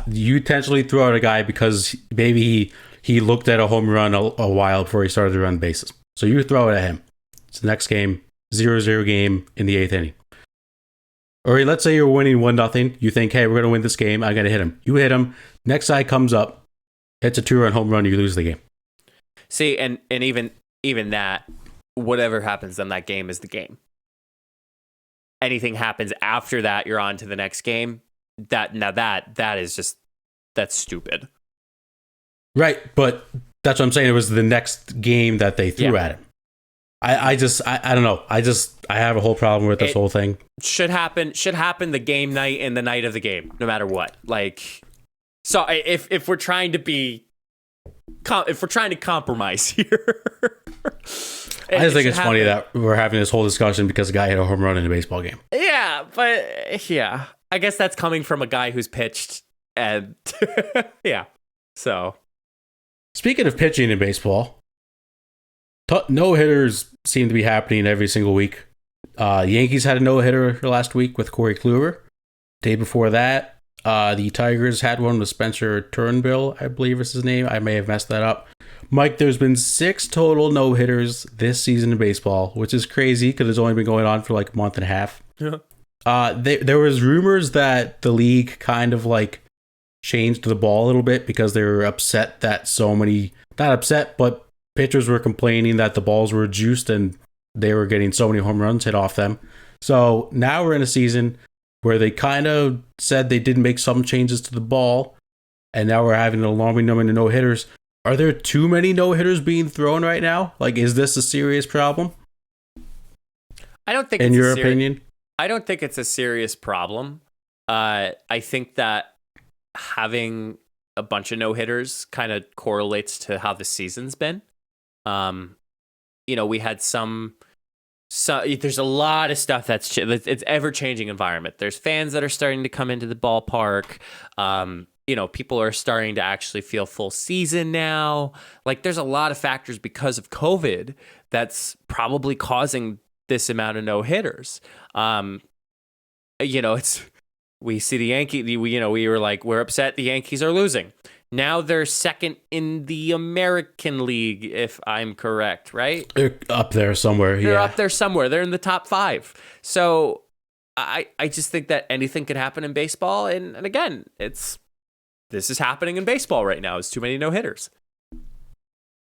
You intentionally throw at a guy because maybe he looked at a home run a while before he started to run bases. So you throw it at him. It's the next game, 0-0 game in the 8th inning. Or let's say you're winning 1-0. You think, hey, we're going to win this game. I got to hit him. You hit him. Next guy comes up, hits a 2-run home run, you lose the game. See, and even that, whatever happens in that game is the game. Anything happens after that, you're on to the next game. That is just, that's stupid. Right, but that's what I'm saying. It was the next game that they threw at him. I don't know. I have a whole problem with this whole thing. Should happen the game night and the night of the game, no matter what. Like, so if we're trying to compromise here. I just think it's funny that we're having this whole discussion because a guy hit a home run in a baseball game. Yeah, but yeah, I guess that's coming from a guy who's pitched, and yeah. So, speaking of pitching in baseball, no hitters seem to be happening every single week. Yankees had a no hitter last week with Corey Kluber. Day before that, the Tigers had one with Spencer Turnbull, I believe is his name. I may have messed that up. Mike, there's been 6 total no-hitters this season in baseball, which is crazy because it's only been going on for like a month and a half. Yeah. There was rumors that the league kind of like changed the ball a little bit because they were upset that so many, not upset, but pitchers were complaining that the balls were juiced and they were getting so many home runs hit off them. So now we're in a season where they kind of said they did make some changes to the ball, and now we're having an alarming number of no-hitters. Are there too many no-hitters being thrown right now? Like, is this a serious problem? I don't think in your opinion? I don't think it's a serious problem. I think that having a bunch of no-hitters kind of correlates to how the season's been. We had some there's a lot of stuff it's ever-changing environment. There's fans that are starting to come into the ballpark. People are starting to actually feel full season now. Like, there's a lot of factors because of COVID that's probably causing this amount of no-hitters. We see the Yankees, we were like, we're upset the Yankees are losing. Now they're second in the American League, if I'm correct, right? They're up there somewhere, They're up there somewhere. They're in the top 5. So I just think that anything could happen in baseball. And again, this is happening in baseball right now. It's too many no-hitters.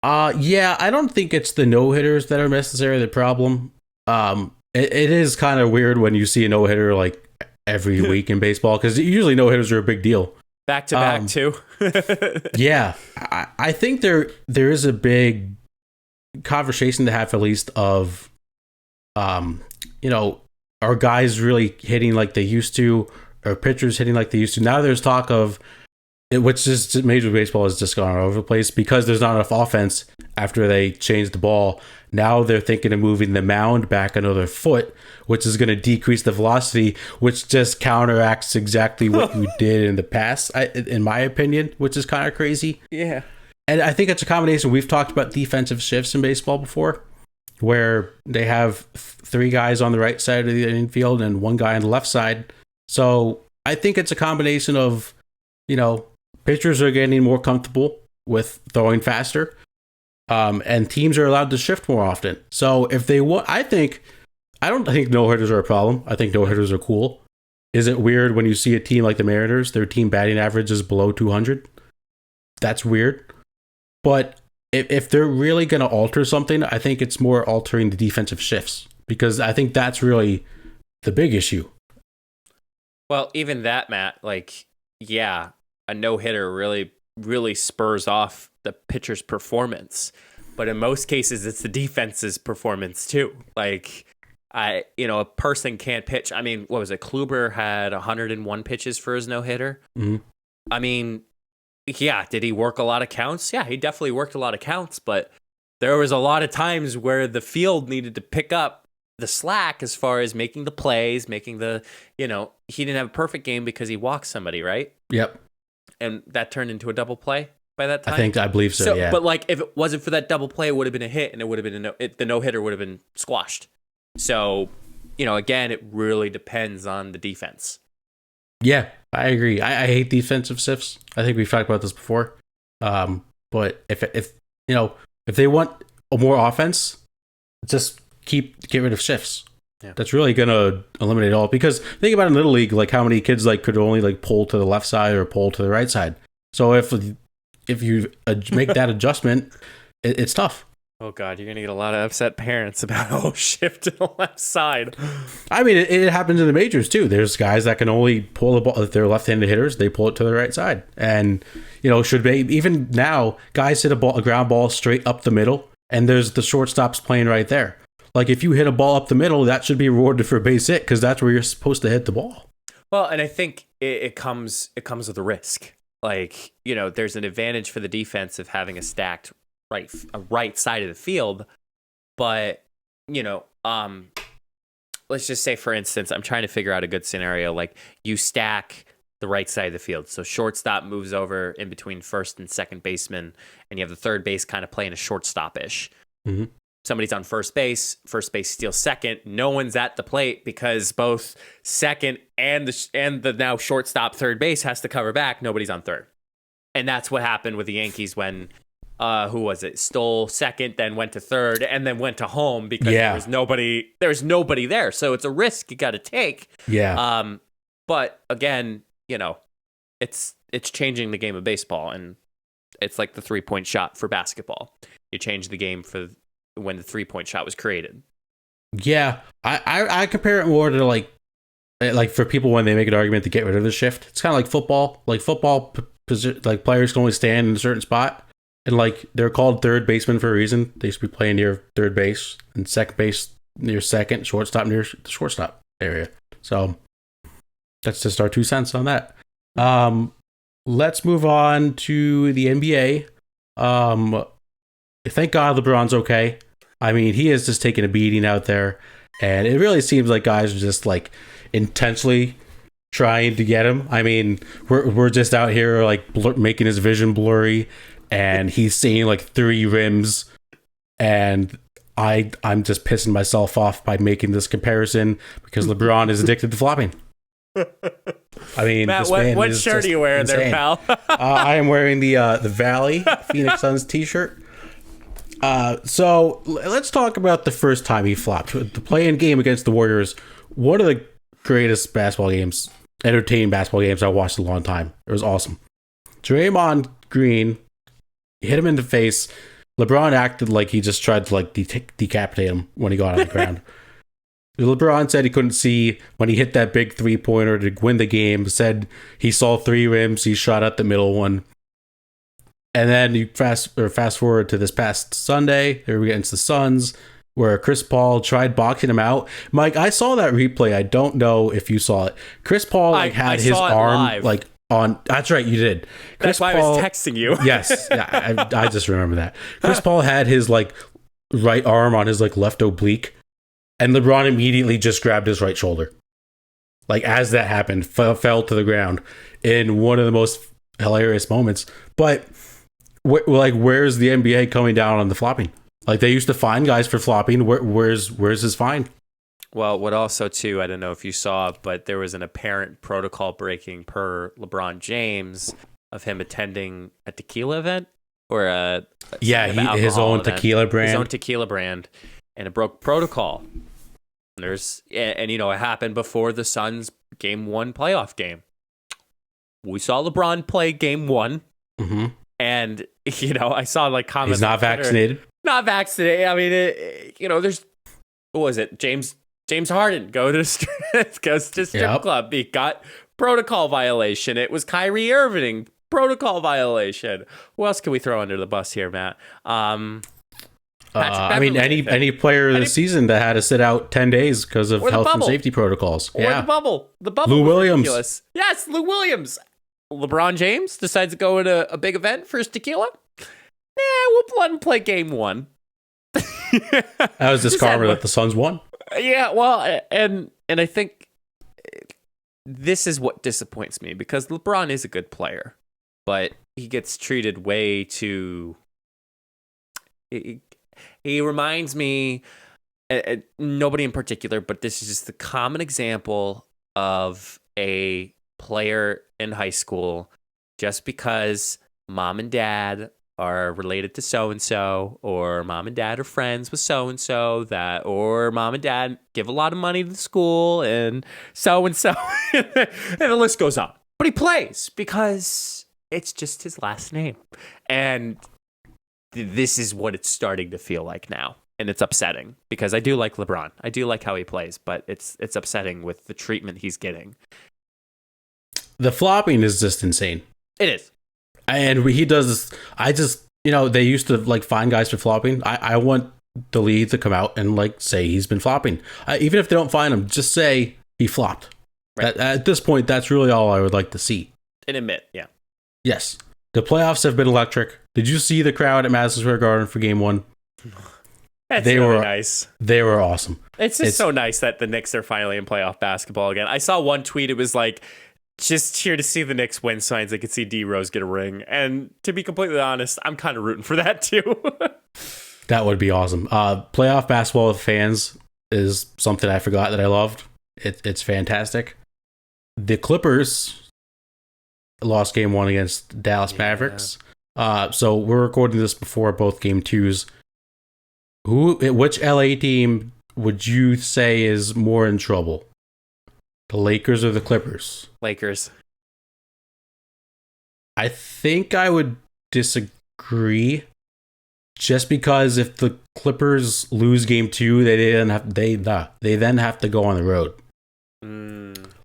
Yeah, I don't think it's the no-hitters that are necessarily the problem. It is kind of weird when you see a no-hitter like every week in baseball, because usually no-hitters are a big deal. Back to back, too. Yeah, I think there is a big conversation to have, at least, of, are guys really hitting like they used to, or pitchers hitting like they used to? Now there's talk of, which is Major League Baseball has just gone all over the place because there's not enough offense after they changed the ball. Now they're thinking of moving the mound back another foot, which is going to decrease the velocity, which just counteracts exactly what you did in the past, in my opinion, which is kind of crazy. Yeah. And I think it's a combination. We've talked about defensive shifts in baseball before, where they have 3 guys on the right side of the infield and 1 guy on the left side. So I think it's a combination of, pitchers are getting more comfortable with throwing faster. And teams are allowed to shift more often. So if they want, I don't think no-hitters are a problem. I think no-hitters are cool. Is it weird when you see a team like the Mariners, their team batting average is below 200? That's weird. But if they're really going to alter something, I think it's more altering the defensive shifts, because I think that's really the big issue. Well, even that, Matt, a no-hitter really, really spurs off the pitcher's performance, but in most cases it's the defense's performance too. A person can't pitch. I mean, what was it? Kluber had 101 pitches for his no-hitter. Mm-hmm. I mean, yeah, did he work a lot of counts? Yeah, he definitely worked a lot of counts, but there was a lot of times where the field needed to pick up the slack as far as making the plays, making the, he didn't have a perfect game because he walked somebody, right? Yep. And that turned into a double play by that time? I believe so, yeah. But if it wasn't for that double play, it would have been a hit, and it would have been the no-hitter would have been squashed. So, again, it really depends on the defense. Yeah, I agree. I hate defensive shifts. I think we've talked about this before. But if they want more offense, just get rid of shifts. Yeah. That's really going to eliminate it all. Because think about in Little League, how many kids could only pull to the left side or pull to the right side. So if you make that adjustment, it's tough. Oh God, you're going to get a lot of upset parents about shift to the left side. I mean, it happens in the majors too. There's guys that can only pull the ball. If they're left-handed hitters, they pull it to the right side. And should they even now guys hit a ground ball straight up the middle, and there's the shortstops playing right there. If you hit a ball up the middle, that should be rewarded for a base hit because that's where you're supposed to hit the ball. Well, and I think it comes with a risk. There's an advantage for the defense of having a stacked right side of the field, but let's just say, for instance, I'm trying to figure out a good scenario. You stack the right side of the field, so shortstop moves over in between first and second baseman, and you have the third base kind of playing a shortstop-ish. Mm-hmm. Somebody's on first base steals second. No one's at the plate because both second and the now shortstop third base has to cover back. Nobody's on third. And that's what happened with the Yankees when who was it? Stole second, then went to third, and then went to home because there was nobody there. So it's a risk you got to take. Yeah. But again, it's changing the game of baseball, and it's like the 3-point shot for basketball. You change the game for when the 3-point shot was created. Yeah, I compare it more to like for people when they make an argument to get rid of the shift. It's kind of like football. Like football, like players can only stand in a certain spot. And like they're called third baseman for a reason. They used to be playing near third base and second base near second, shortstop near the shortstop area. So that's just our 2 cents on that. Let's move on to the NBA. Thank God LeBron's okay. I mean, he is just taking a beating out there, and it really seems like guys are just like intentionally trying to get him. I mean, we're just out here like making his vision blurry. And he's seeing like 3 rims, and I'm just pissing myself off by making this comparison because LeBron is addicted to flopping. I mean, Matt, what shirt are you wearing insane. There, pal? I am wearing the Valley Phoenix Suns t-shirt. So let's talk about the first time he flopped. The play-in game against the Warriors, one of the greatest entertaining basketball games I watched in a long time. It was awesome. Draymond Green hit him in the face. LeBron acted like he just tried to like decapitate him when he got on the ground. LeBron said he couldn't see when he hit that big 3-pointer to win the game. Said he saw 3 rims. He shot at the middle one. And then you fast forward to this past Sunday, here against the Suns, where Chris Paul tried boxing him out. Mike, I saw that replay. I don't know if you saw it. Chris Paul had his arm live. Like on. That's right, you did. That's why I was texting you. Yes, yeah, I just remember that. Chris Paul had his like right arm on his like left oblique, and LeBron immediately just grabbed his right shoulder. Like as that happened, fell to the ground in one of the most hilarious moments. But where's the NBA coming down on the flopping? Like they used to fine guys for flopping. Where's his fine? Well, what also too, I don't know if you saw, but there was an apparent protocol breaking per LeBron James of him attending a tequila event or his own tequila brand, and it broke protocol. And it happened before the Suns Game 1 playoff game. We saw LeBron play Game 1, and I saw like comments. He's not vaccinated. Not vaccinated. I mean, there's what was it? James Harden goes to strip club. He got protocol violation. It was Kyrie Irving, protocol violation. Who else can we throw under the bus here, Matt? I mean, any player this season that had to sit out 10 days because of health and safety protocols. Or the bubble. The bubble. Lou Williams. Ridiculous. Yes, Lou Williams. LeBron James decides to go to a big event for his tequila. We'll let him play Game 1. That was this karma that the Suns won. Yeah, well, and I think this is what disappoints me because LeBron is a good player, but he gets treated way too. He reminds me, nobody in particular, but this is just the common example of a player in high school just because mom and dad are related to so-and-so, or mom and dad are friends with so-and-so, or mom and dad give a lot of money to the school, and so-and-so, and the list goes on. But he plays because it's just his last name. And this is what it's starting to feel like now. And it's upsetting because I do like LeBron. I do like how he plays, but it's upsetting with the treatment he's getting. The flopping is just insane. It is. And he does this. I just, they used to like fine guys for flopping. I want the league to come out and like say he's been flopping. Even if they don't fine him, just say he flopped. Right. At this point, that's really all I would like to see. And admit, yeah. Yes. The playoffs have been electric. Did you see the crowd at Madison Square Garden for Game 1? They were nice. They were awesome. It's so nice that the Knicks are finally in playoff basketball again. I saw one tweet. It was like, just here to see the Knicks win signs. I could see D Rose get a ring. And to be completely honest, I'm kind of rooting for that too. That would be awesome. Playoff basketball with fans is something I forgot that I loved. It's fantastic. The Clippers lost Game 1 against Dallas Mavericks. So we're recording this before both game twos. Which LA team would you say is more in trouble? The Lakers or the Clippers? Lakers. I think I would disagree. Just because if the Clippers lose game two, they then have to go on the road.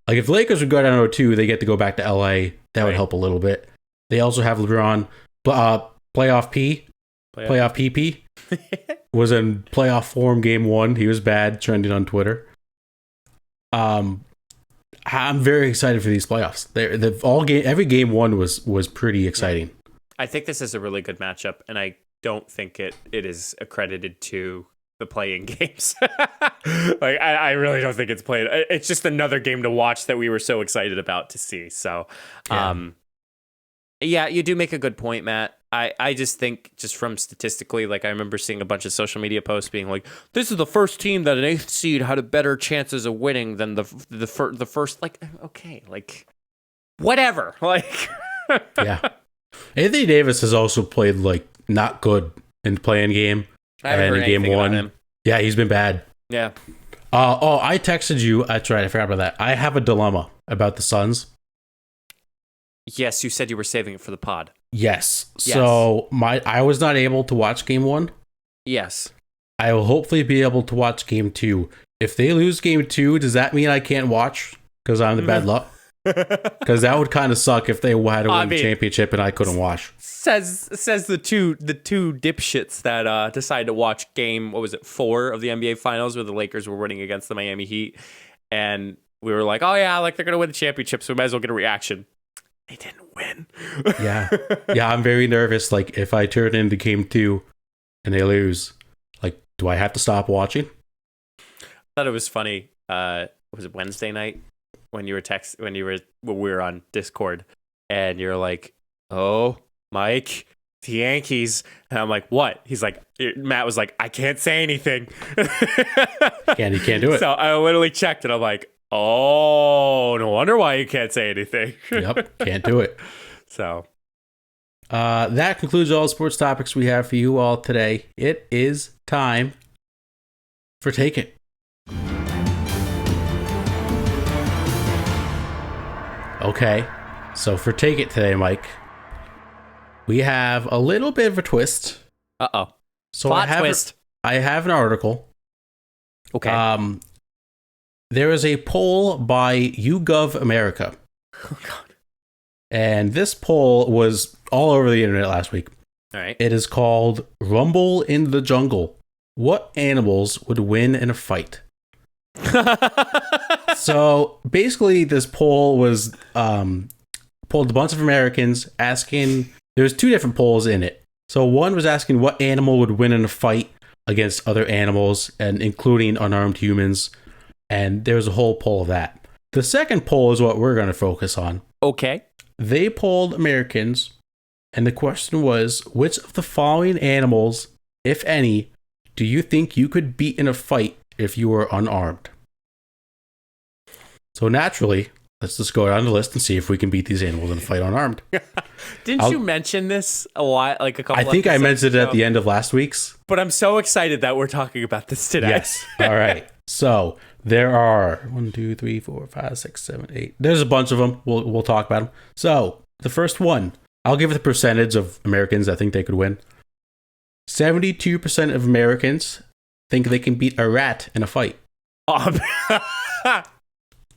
Like if the Lakers would go down 0-2, they get to go back to LA. That would help a little bit. They also have LeBron. Playoff PP was in playoff form game one. He was bad, trending on Twitter. I'm very excited for these playoffs. Every game one was pretty exciting. I think this is a really good matchup, and I don't think it is accredited to the play-in games. Like I really don't think it's played. It's just another game to watch that we were so excited about to see. So, yeah, you do make a good point, Matt. I just think just from statistically, like I remember seeing a bunch of social media posts being like, this is the first team that an 8th seed had a better chances of winning than the first. Like, okay, like whatever. Like, yeah. Anthony Davis has also played like not good in the play-in game and in game one. Yeah, he's been bad. Yeah. I texted you. That's right. I forgot about that. I have a dilemma about the Suns. Yes, you said you were saving it for the pod. Yes. So I was not able to watch game one. Yes. I will hopefully be able to watch game two. If they lose game two, does that mean I can't watch because I'm the bad luck? Because that would kind of suck if they had to win the championship and I couldn't watch. Says the two dipshits that decided to watch game 4 of the NBA Finals where the Lakers were winning against the Miami Heat, and we were like, oh yeah, like they're gonna win the championship, so we might as well get a reaction. They didn't win. Yeah, I'm very nervous. Like if I turn into game 2 and they lose, like do I have to stop watching? I thought it was funny. Was it Wednesday night? When we were on Discord and you're like, oh, Mike, the Yankees. And I'm like, what? He's like, Matt was like, I can't say anything. He can't do it. So I literally checked and I'm like, oh, no wonder why you can't say anything. Yep, can't do it. So that concludes all the sports topics we have for you all today. It is time for Take It. Okay, so for Take It today, Mike, we have a little bit of a twist. Uh-oh. So Plot twist. I have an article. Okay. There is a poll by YouGov America. Oh, God. And this poll was all over the internet last week. All right. It is called Rumble in the Jungle. What animals would win in a fight? So basically this poll was polled a bunch of Americans asking, there's 2 different polls in it. So one was asking what animal would win in a fight against other animals, and including unarmed humans, and there was a whole poll of that. The second poll is what we're going to focus on. Okay. They polled Americans, and the question was, which of the following animals, if any, do you think you could beat in a fight if you were unarmed? So naturally, let's just go down the list and see if we can beat these animals in a fight unarmed. Didn't you mention this a while, like a couple? I think I mentioned it at the end of last week's. But I'm so excited that we're talking about this today. Yes. All right. So there are 1, 2, 3, 4, 5, 6, 7, 8. There's a bunch of them. We'll talk about them. So the first one, I'll give it the percentage of Americans I think they could win. 72% of Americans think they can beat a rat in a fight.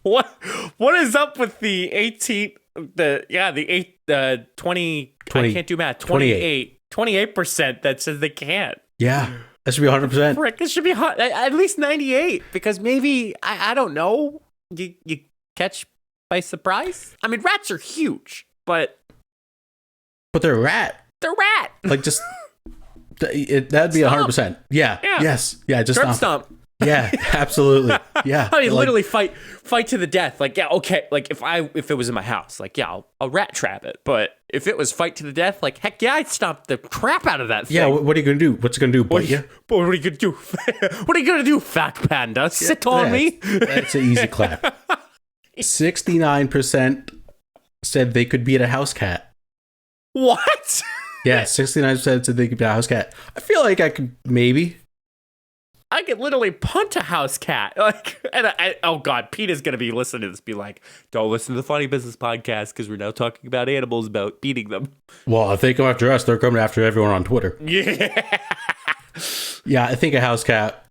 What is up with the 18 the 20 I can't do math 28% that says they can't. Yeah, that should be 100%. Frick, this should be at least 98 because maybe I don't know, you catch by surprise. I mean, rats are huge, but they're a rat. They're rat. Like just that'd be 100%. Yeah. Yes. Yeah. Just stomp. Yeah, absolutely. Yeah. I mean, like, literally fight to the death. Like, yeah, okay. Like if it was in my house, like, yeah, I'll rat trap it. But if it was fight to the death, like, heck yeah, I'd stomp the crap out of that thing. Yeah, what are you going to do? What's it going to do, bite you? What are you going to do? What are you going to do, fat panda? Sit on me? That's an easy clap. 69% said they could beat a house cat. What? Yeah, 69% said they could be a house cat. I feel like I could maybe. I could literally punt a house cat. Oh God, Pete is gonna be listening to this, be like, "Don't listen to the Funny Business podcast because we're now talking about animals, about beating them." Well, if they come after us, they're coming after everyone on Twitter. Yeah. Yeah, I think a house cat.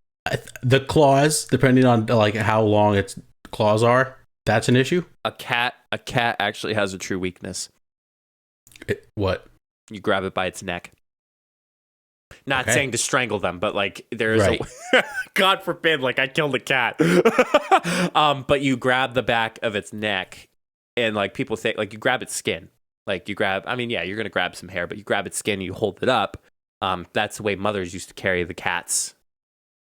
The claws, depending on like how long its claws are, that's an issue. A cat actually has a true weakness. What? You grab it by its neck. Not saying to strangle them, but like there's right. God forbid, like I killed a cat. But you grab the back of its neck, and like people think like you grab its skin. Like you grab, I mean, yeah, you're gonna grab some hair, but you grab its skin and you hold it up. That's the way mothers used to carry the cats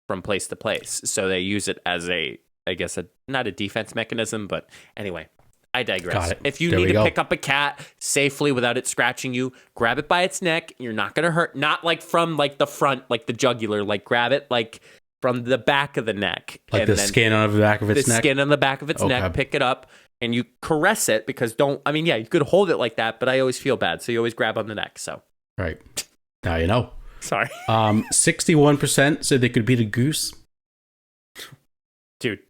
from place to place. So they use it as not a defense mechanism, but anyway. I digress. If you need to pick up a cat safely without it scratching you, grab it by its neck. You're not going to hurt. Not like from like the front, like the jugular. Like grab it like from the back of the neck. Like the skin on the back of its neck? The skin on the back of its neck. Pick it up and you caress it because you could hold it like that, but I always feel bad. So you always grab on the neck. So. Right. Now you know. Sorry. 61% said they could beat a goose. Dude,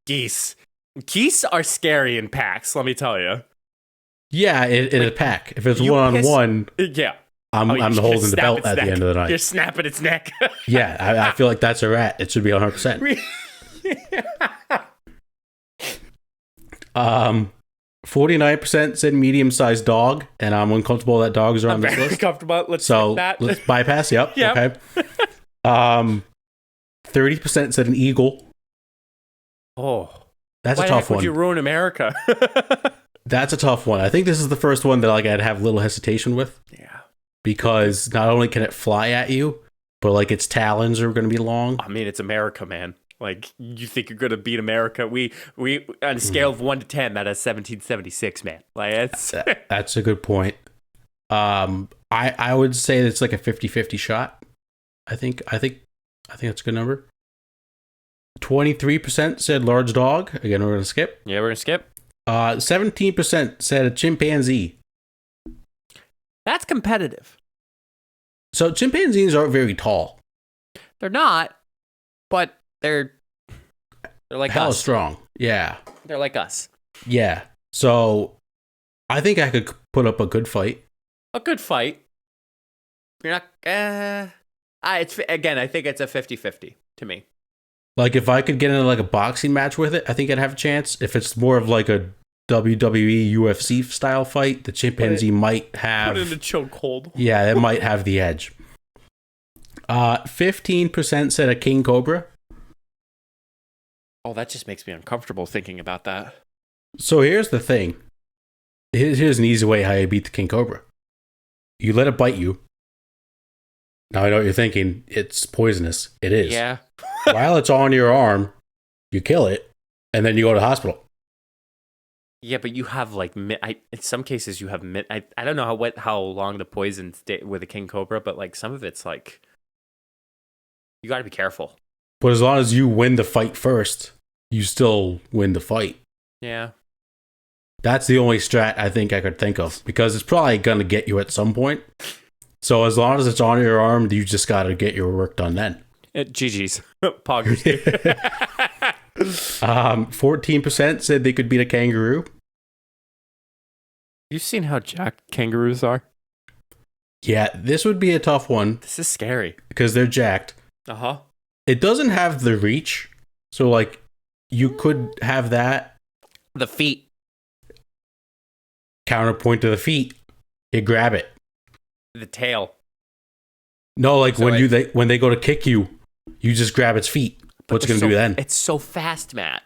geese. Geese are scary in packs, let me tell you. Yeah, in a pack. If it's one-on-one, yeah, I'm holding the belt at the end of the night. You're snapping its neck. Yeah, I feel like that's a rat. It should be 100%. 49% said medium-sized dog, and I'm uncomfortable that dogs are on this list. Comfortable. Let's bypass. Yep. Okay. 30% said an eagle. Oh. That's a tough one. Why would you ruin America? That's a tough one. I think this is the first one that like I'd have little hesitation with. Yeah. Because not only can it fly at you, but like its talons are going to be long. I mean, it's America, man. Like you think you're going to beat America? We on a scale of 1 to 10, that is 1776, man. Like that's a good point. I would say it's like a 50-50 shot. I think that's a good number. 23% said large dog. Again, we're going to skip. Yeah, we're going to skip. 17% said a chimpanzee. That's competitive. So chimpanzees aren't very tall. They're not, but they're like hella us. Strong. Yeah. They're like us. Yeah. So I think I could put up a good fight. A good fight. You're not... I think it's a 50-50 to me. Like, if I could get into, like, a boxing match with it, I think I'd have a chance. If it's more of, like, a WWE, UFC style fight, the chimpanzee might have... Put it in a chokehold. Yeah, it might have the edge. 15% said a king cobra. Oh, that just makes me uncomfortable thinking about that. So here's the thing. Here's an easy way how you beat the king cobra. You let it bite you. Now I know what you're thinking. It's poisonous. It is. Yeah. While it's on your arm, you kill it, and then you go to the hospital. Yeah, but you have like in some cases you have I don't know how long the poison stay with a king cobra, but like some of it's like you got to be careful. But as long as you win the fight first, you still win the fight. Yeah. That's the only strat I think I could think of, because it's probably going to get you at some point. So as long as it's on your arm, you just got to get your work done then. GG's. Poggers. 14% said they could beat a kangaroo. You've seen how jacked kangaroos are? Yeah, this would be a tough one. This is scary. Because they're jacked. Uh-huh. It doesn't have the reach. So, like, you could have that. The feet. Counterpoint to the feet. You grab it. The tail. No, like so when they go to kick you, you just grab its feet. What's it going to do then? It's so fast, Matt.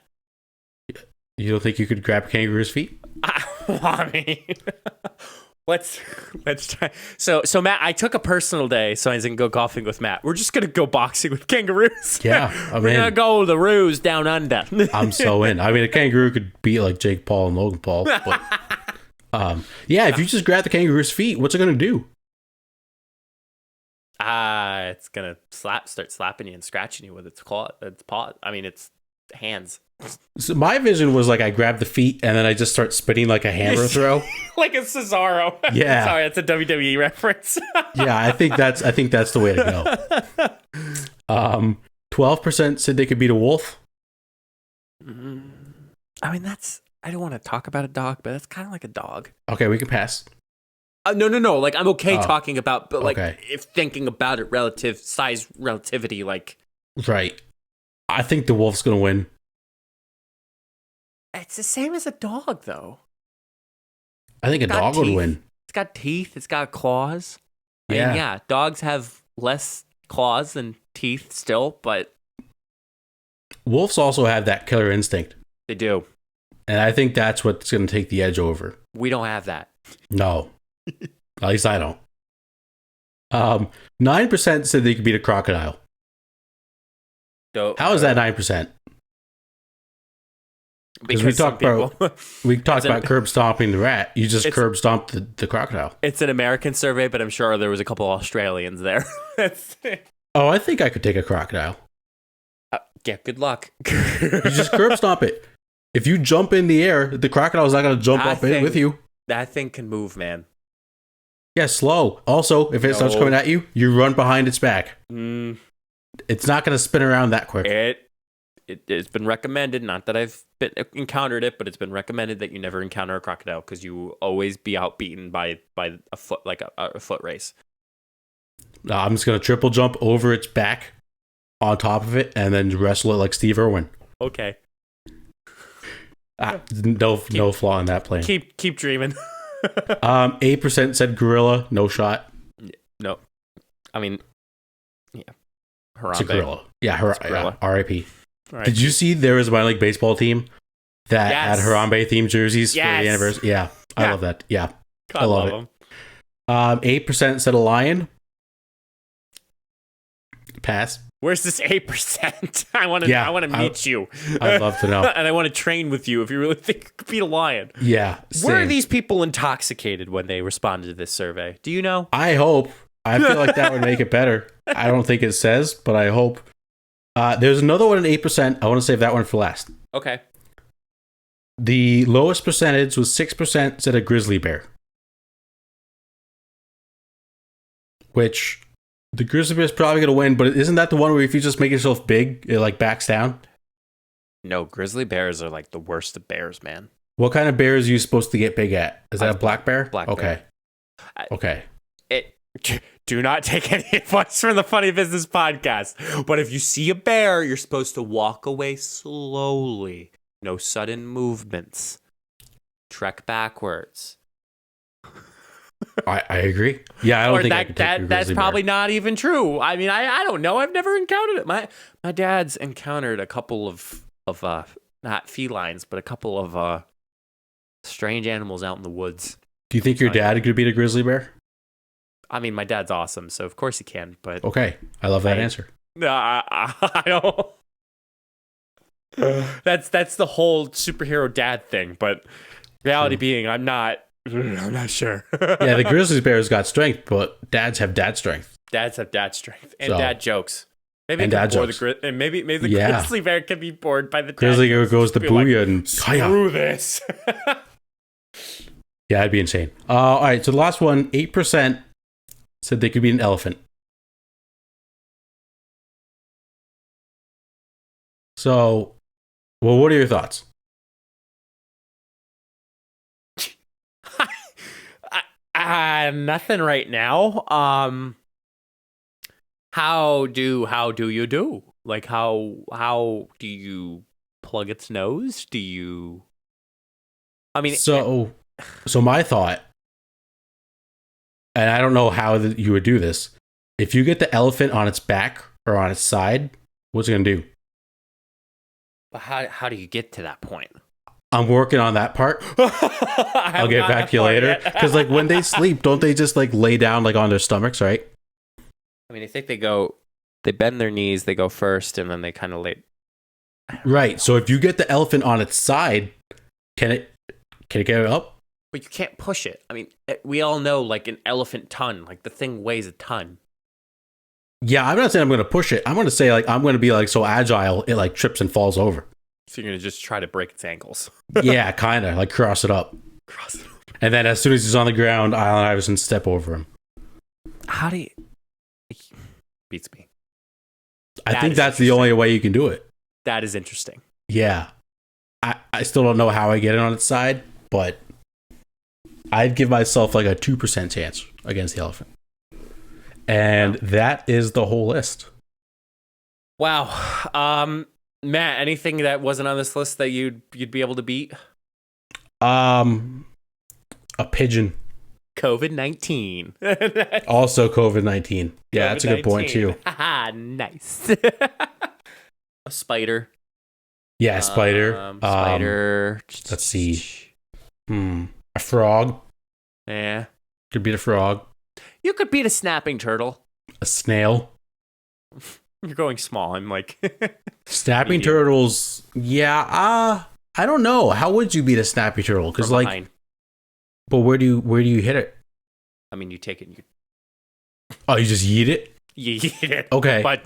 You don't think you could grab a kangaroo's feet? I mean, let's try. So Matt, I took a personal day so I can go golfing with Matt. We're just going to go boxing with kangaroos. Yeah. We're going to go the roos down under. I'm so in. I mean, a kangaroo could beat like Jake Paul and Logan Paul. But, yeah, if you just grab the kangaroo's feet, what's it going to do? It's gonna start slapping you and scratching you with its paw. I mean, its hands. So my vision was like I grab the feet and then I just start spinning like a hammer throw. Like a Cesaro. Yeah. Sorry, that's a WWE reference. Yeah, I think that's the way to go. 12% said they could beat a wolf. I mean, I don't want to talk about a dog, but that's kind of like a dog. Okay, we can pass. No. Like, I'm okay talking about, but like, okay. if thinking about it, relativity, like. Right. I think the wolf's going to win. It's the same as a dog, though. I think a dog would win. It's got teeth. It's got claws. Yeah. I mean, yeah, dogs have less claws than teeth still, but. Wolves also have that killer instinct. They do. And I think that's what's going to take the edge over. We don't have that. No. At least I don't. 9% said they could beat a crocodile. How is that 9%? Because we talked about curb stomping the rat. You just curb stomped the crocodile. It's an American survey, but I'm sure there was a couple Australians there. Oh, I think I could take a crocodile. Yeah, good luck. You just curb stomp it. If you jump in the air, the crocodile's not going to jump up in with you. That thing can move, man. Yeah, slow. Also, if it starts coming at you, you run behind its back. It's not going to spin around that quick. It's been recommended, not that I've encountered it, but it's been recommended that you never encounter a crocodile because you will always be outbeaten by a foot, like a foot race. I'm just going to triple jump over its back on top of it and then wrestle it like Steve Irwin. Okay. No flaw in that plan. Keep dreaming. 8% said gorilla, no shot. No. I mean, yeah. Harambe. It's a gorilla. Yeah, gorilla. R.I.P. Did you see there was a minor league baseball team that had Harambe themed jerseys for the anniversary? Yeah, I love that. Yeah, I love it. 8% said a lion. Pass. Where's this 8%? I want to meet you. I'd love to know. And I want to train with you if you really think you could beat a lion. Yeah. Same. Were these people intoxicated when they responded to this survey? Do you know? I hope. I feel like that would make it better. I don't think it says, but I hope. There's another one at 8%. I want to save that one for last. Okay. The lowest percentage was 6% said a grizzly bear. Which... the grizzly bear is probably going to win, but isn't that the one where if you just make yourself big, it like backs down? No, grizzly bears are like the worst of bears, man. What kind of bears are you supposed to get big at? Is that a black bear? Black bear. Okay. Do not take any advice from the Funny Business Podcast. But if you see a bear, you're supposed to walk away slowly. No sudden movements. Trek backwards. I agree. Yeah, I don't think I could take a that's probably not even true. I mean, I don't know. I've never encountered it. My dad's encountered a couple of not felines, but a couple of strange animals out in the woods. Do you think your dad could beat a grizzly bear? I mean, my dad's awesome, so of course he can. But okay, I love that answer. No, I don't. That's the whole superhero dad thing. But reality being, I'm not sure. Yeah, the grizzly bear's got strength, but dads have dad strength. Dads have dad strength and dad jokes. Maybe and dad jokes. Maybe the grizzly bear can be bored by the grizzly bear goes to booyah and screw this. Yeah, that'd be insane. All right, so the last one, 8% said they could be an elephant. So, well, what are your thoughts? Nothing right now. How do you do? Like how do you plug its nose? Do you? I mean, so my thought, and I don't know how you would do this. If you get the elephant on its back or on its side, what's it gonna do? But how do you get to that point? I'm working on that part. I'll get back to you later. Because like when they sleep, don't they just like lay down like on their stomachs, right? I mean, I think they bend their knees, they go first, and then they kind of lay. Right. So if you get the elephant on its side, can it get it up? But you can't push it. I mean, we all know like an elephant ton, like the thing weighs a ton. Yeah, I'm not saying I'm going to push it. I'm going to say like I'm going to be like so agile it like trips and falls over. So you're gonna just try to break its ankles. Yeah, kind of like cross it up. And then as soon as he's on the ground, Allen Iverson step over him. How do you? Beats me. I think that's the only way you can do it. That is interesting. Yeah. I still don't know how I get it on its side, but I'd give myself like a 2% chance against the elephant. And that is the whole list. Wow. Matt, anything that wasn't on this list that you'd be able to beat? A pigeon. COVID-19. Also COVID-19. Yeah, that's a good point too. Nice. A spider. Yeah, spider. Spider. Let's see. A frog. Yeah. Could beat a frog. You could beat a snapping turtle. A snail. You're going small. I'm like snapping turtles. Yeah. I don't know. How would you beat a snapping turtle? Because like, but where do you hit it? I mean, you take it. And you just yeet it. You yeet it. Okay, but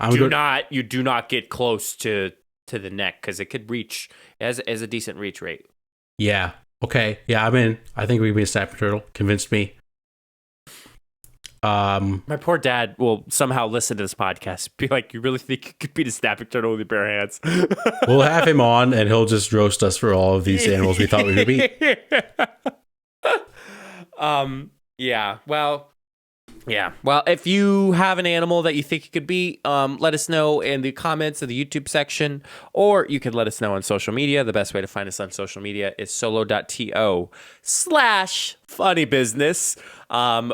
you do not get close to the neck because it could reach as a decent reach rate. Yeah. Okay. Yeah, I'm in. I think we can beat a snapping turtle. Convinced me. My poor dad will somehow listen to this podcast. Be like, you really think you could beat a snapping turtle with your bare hands? We'll have him on, and he'll just roast us for all of these animals we thought we could beat. Yeah. Well, if you have an animal that you think you could beat, let us know in the comments of the YouTube section, or you can let us know on social media. The best way to find us on social media is solo.to/funnybusiness.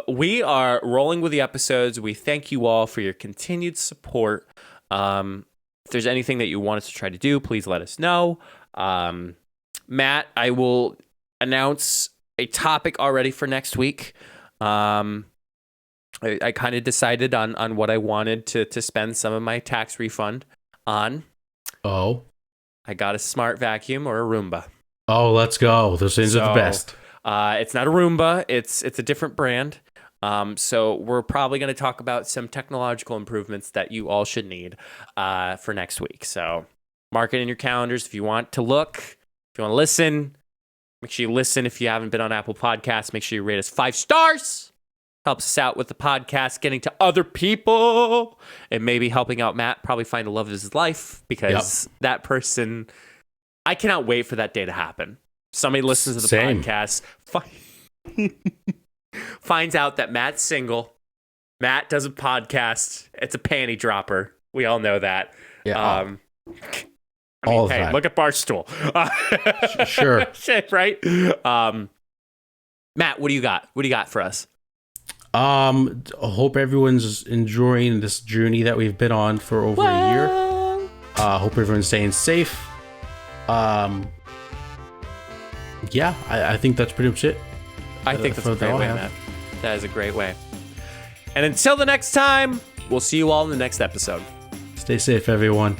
We are rolling with the episodes. We thank you all for your continued support. If there's anything that you want us to try to do, please let us know. Matt, I will announce a topic already for next week. I kind of decided on what I wanted to spend some of my tax refund on. Oh. I got a smart vacuum or a Roomba. Oh, let's go. Those things are the best. It's not a Roomba. It's a different brand. So we're probably going to talk about some technological improvements that you all should need for next week. So mark it in your calendars if you want to look, if you want to listen. Make sure you listen. If you haven't been on Apple Podcasts, make sure you rate us 5 stars. Helps us out with the podcast, getting to other people, and maybe helping out Matt probably find the love of his life, because that person, I cannot wait for that day to happen. Somebody listens to the podcast, finds out that Matt's single. Matt does a podcast. It's a panty dropper. We all know that. Yeah. All the time. Look at Barstool. Sure. Right? Matt, what do you got? What do you got for us? I hope everyone's enjoying this journey that we've been on for over a year. Hope everyone's staying safe. Yeah, I think that's pretty much it. I think that's a great way, Matt. That is a great way. And until the next time, we'll see you all in the next episode. Stay safe, everyone.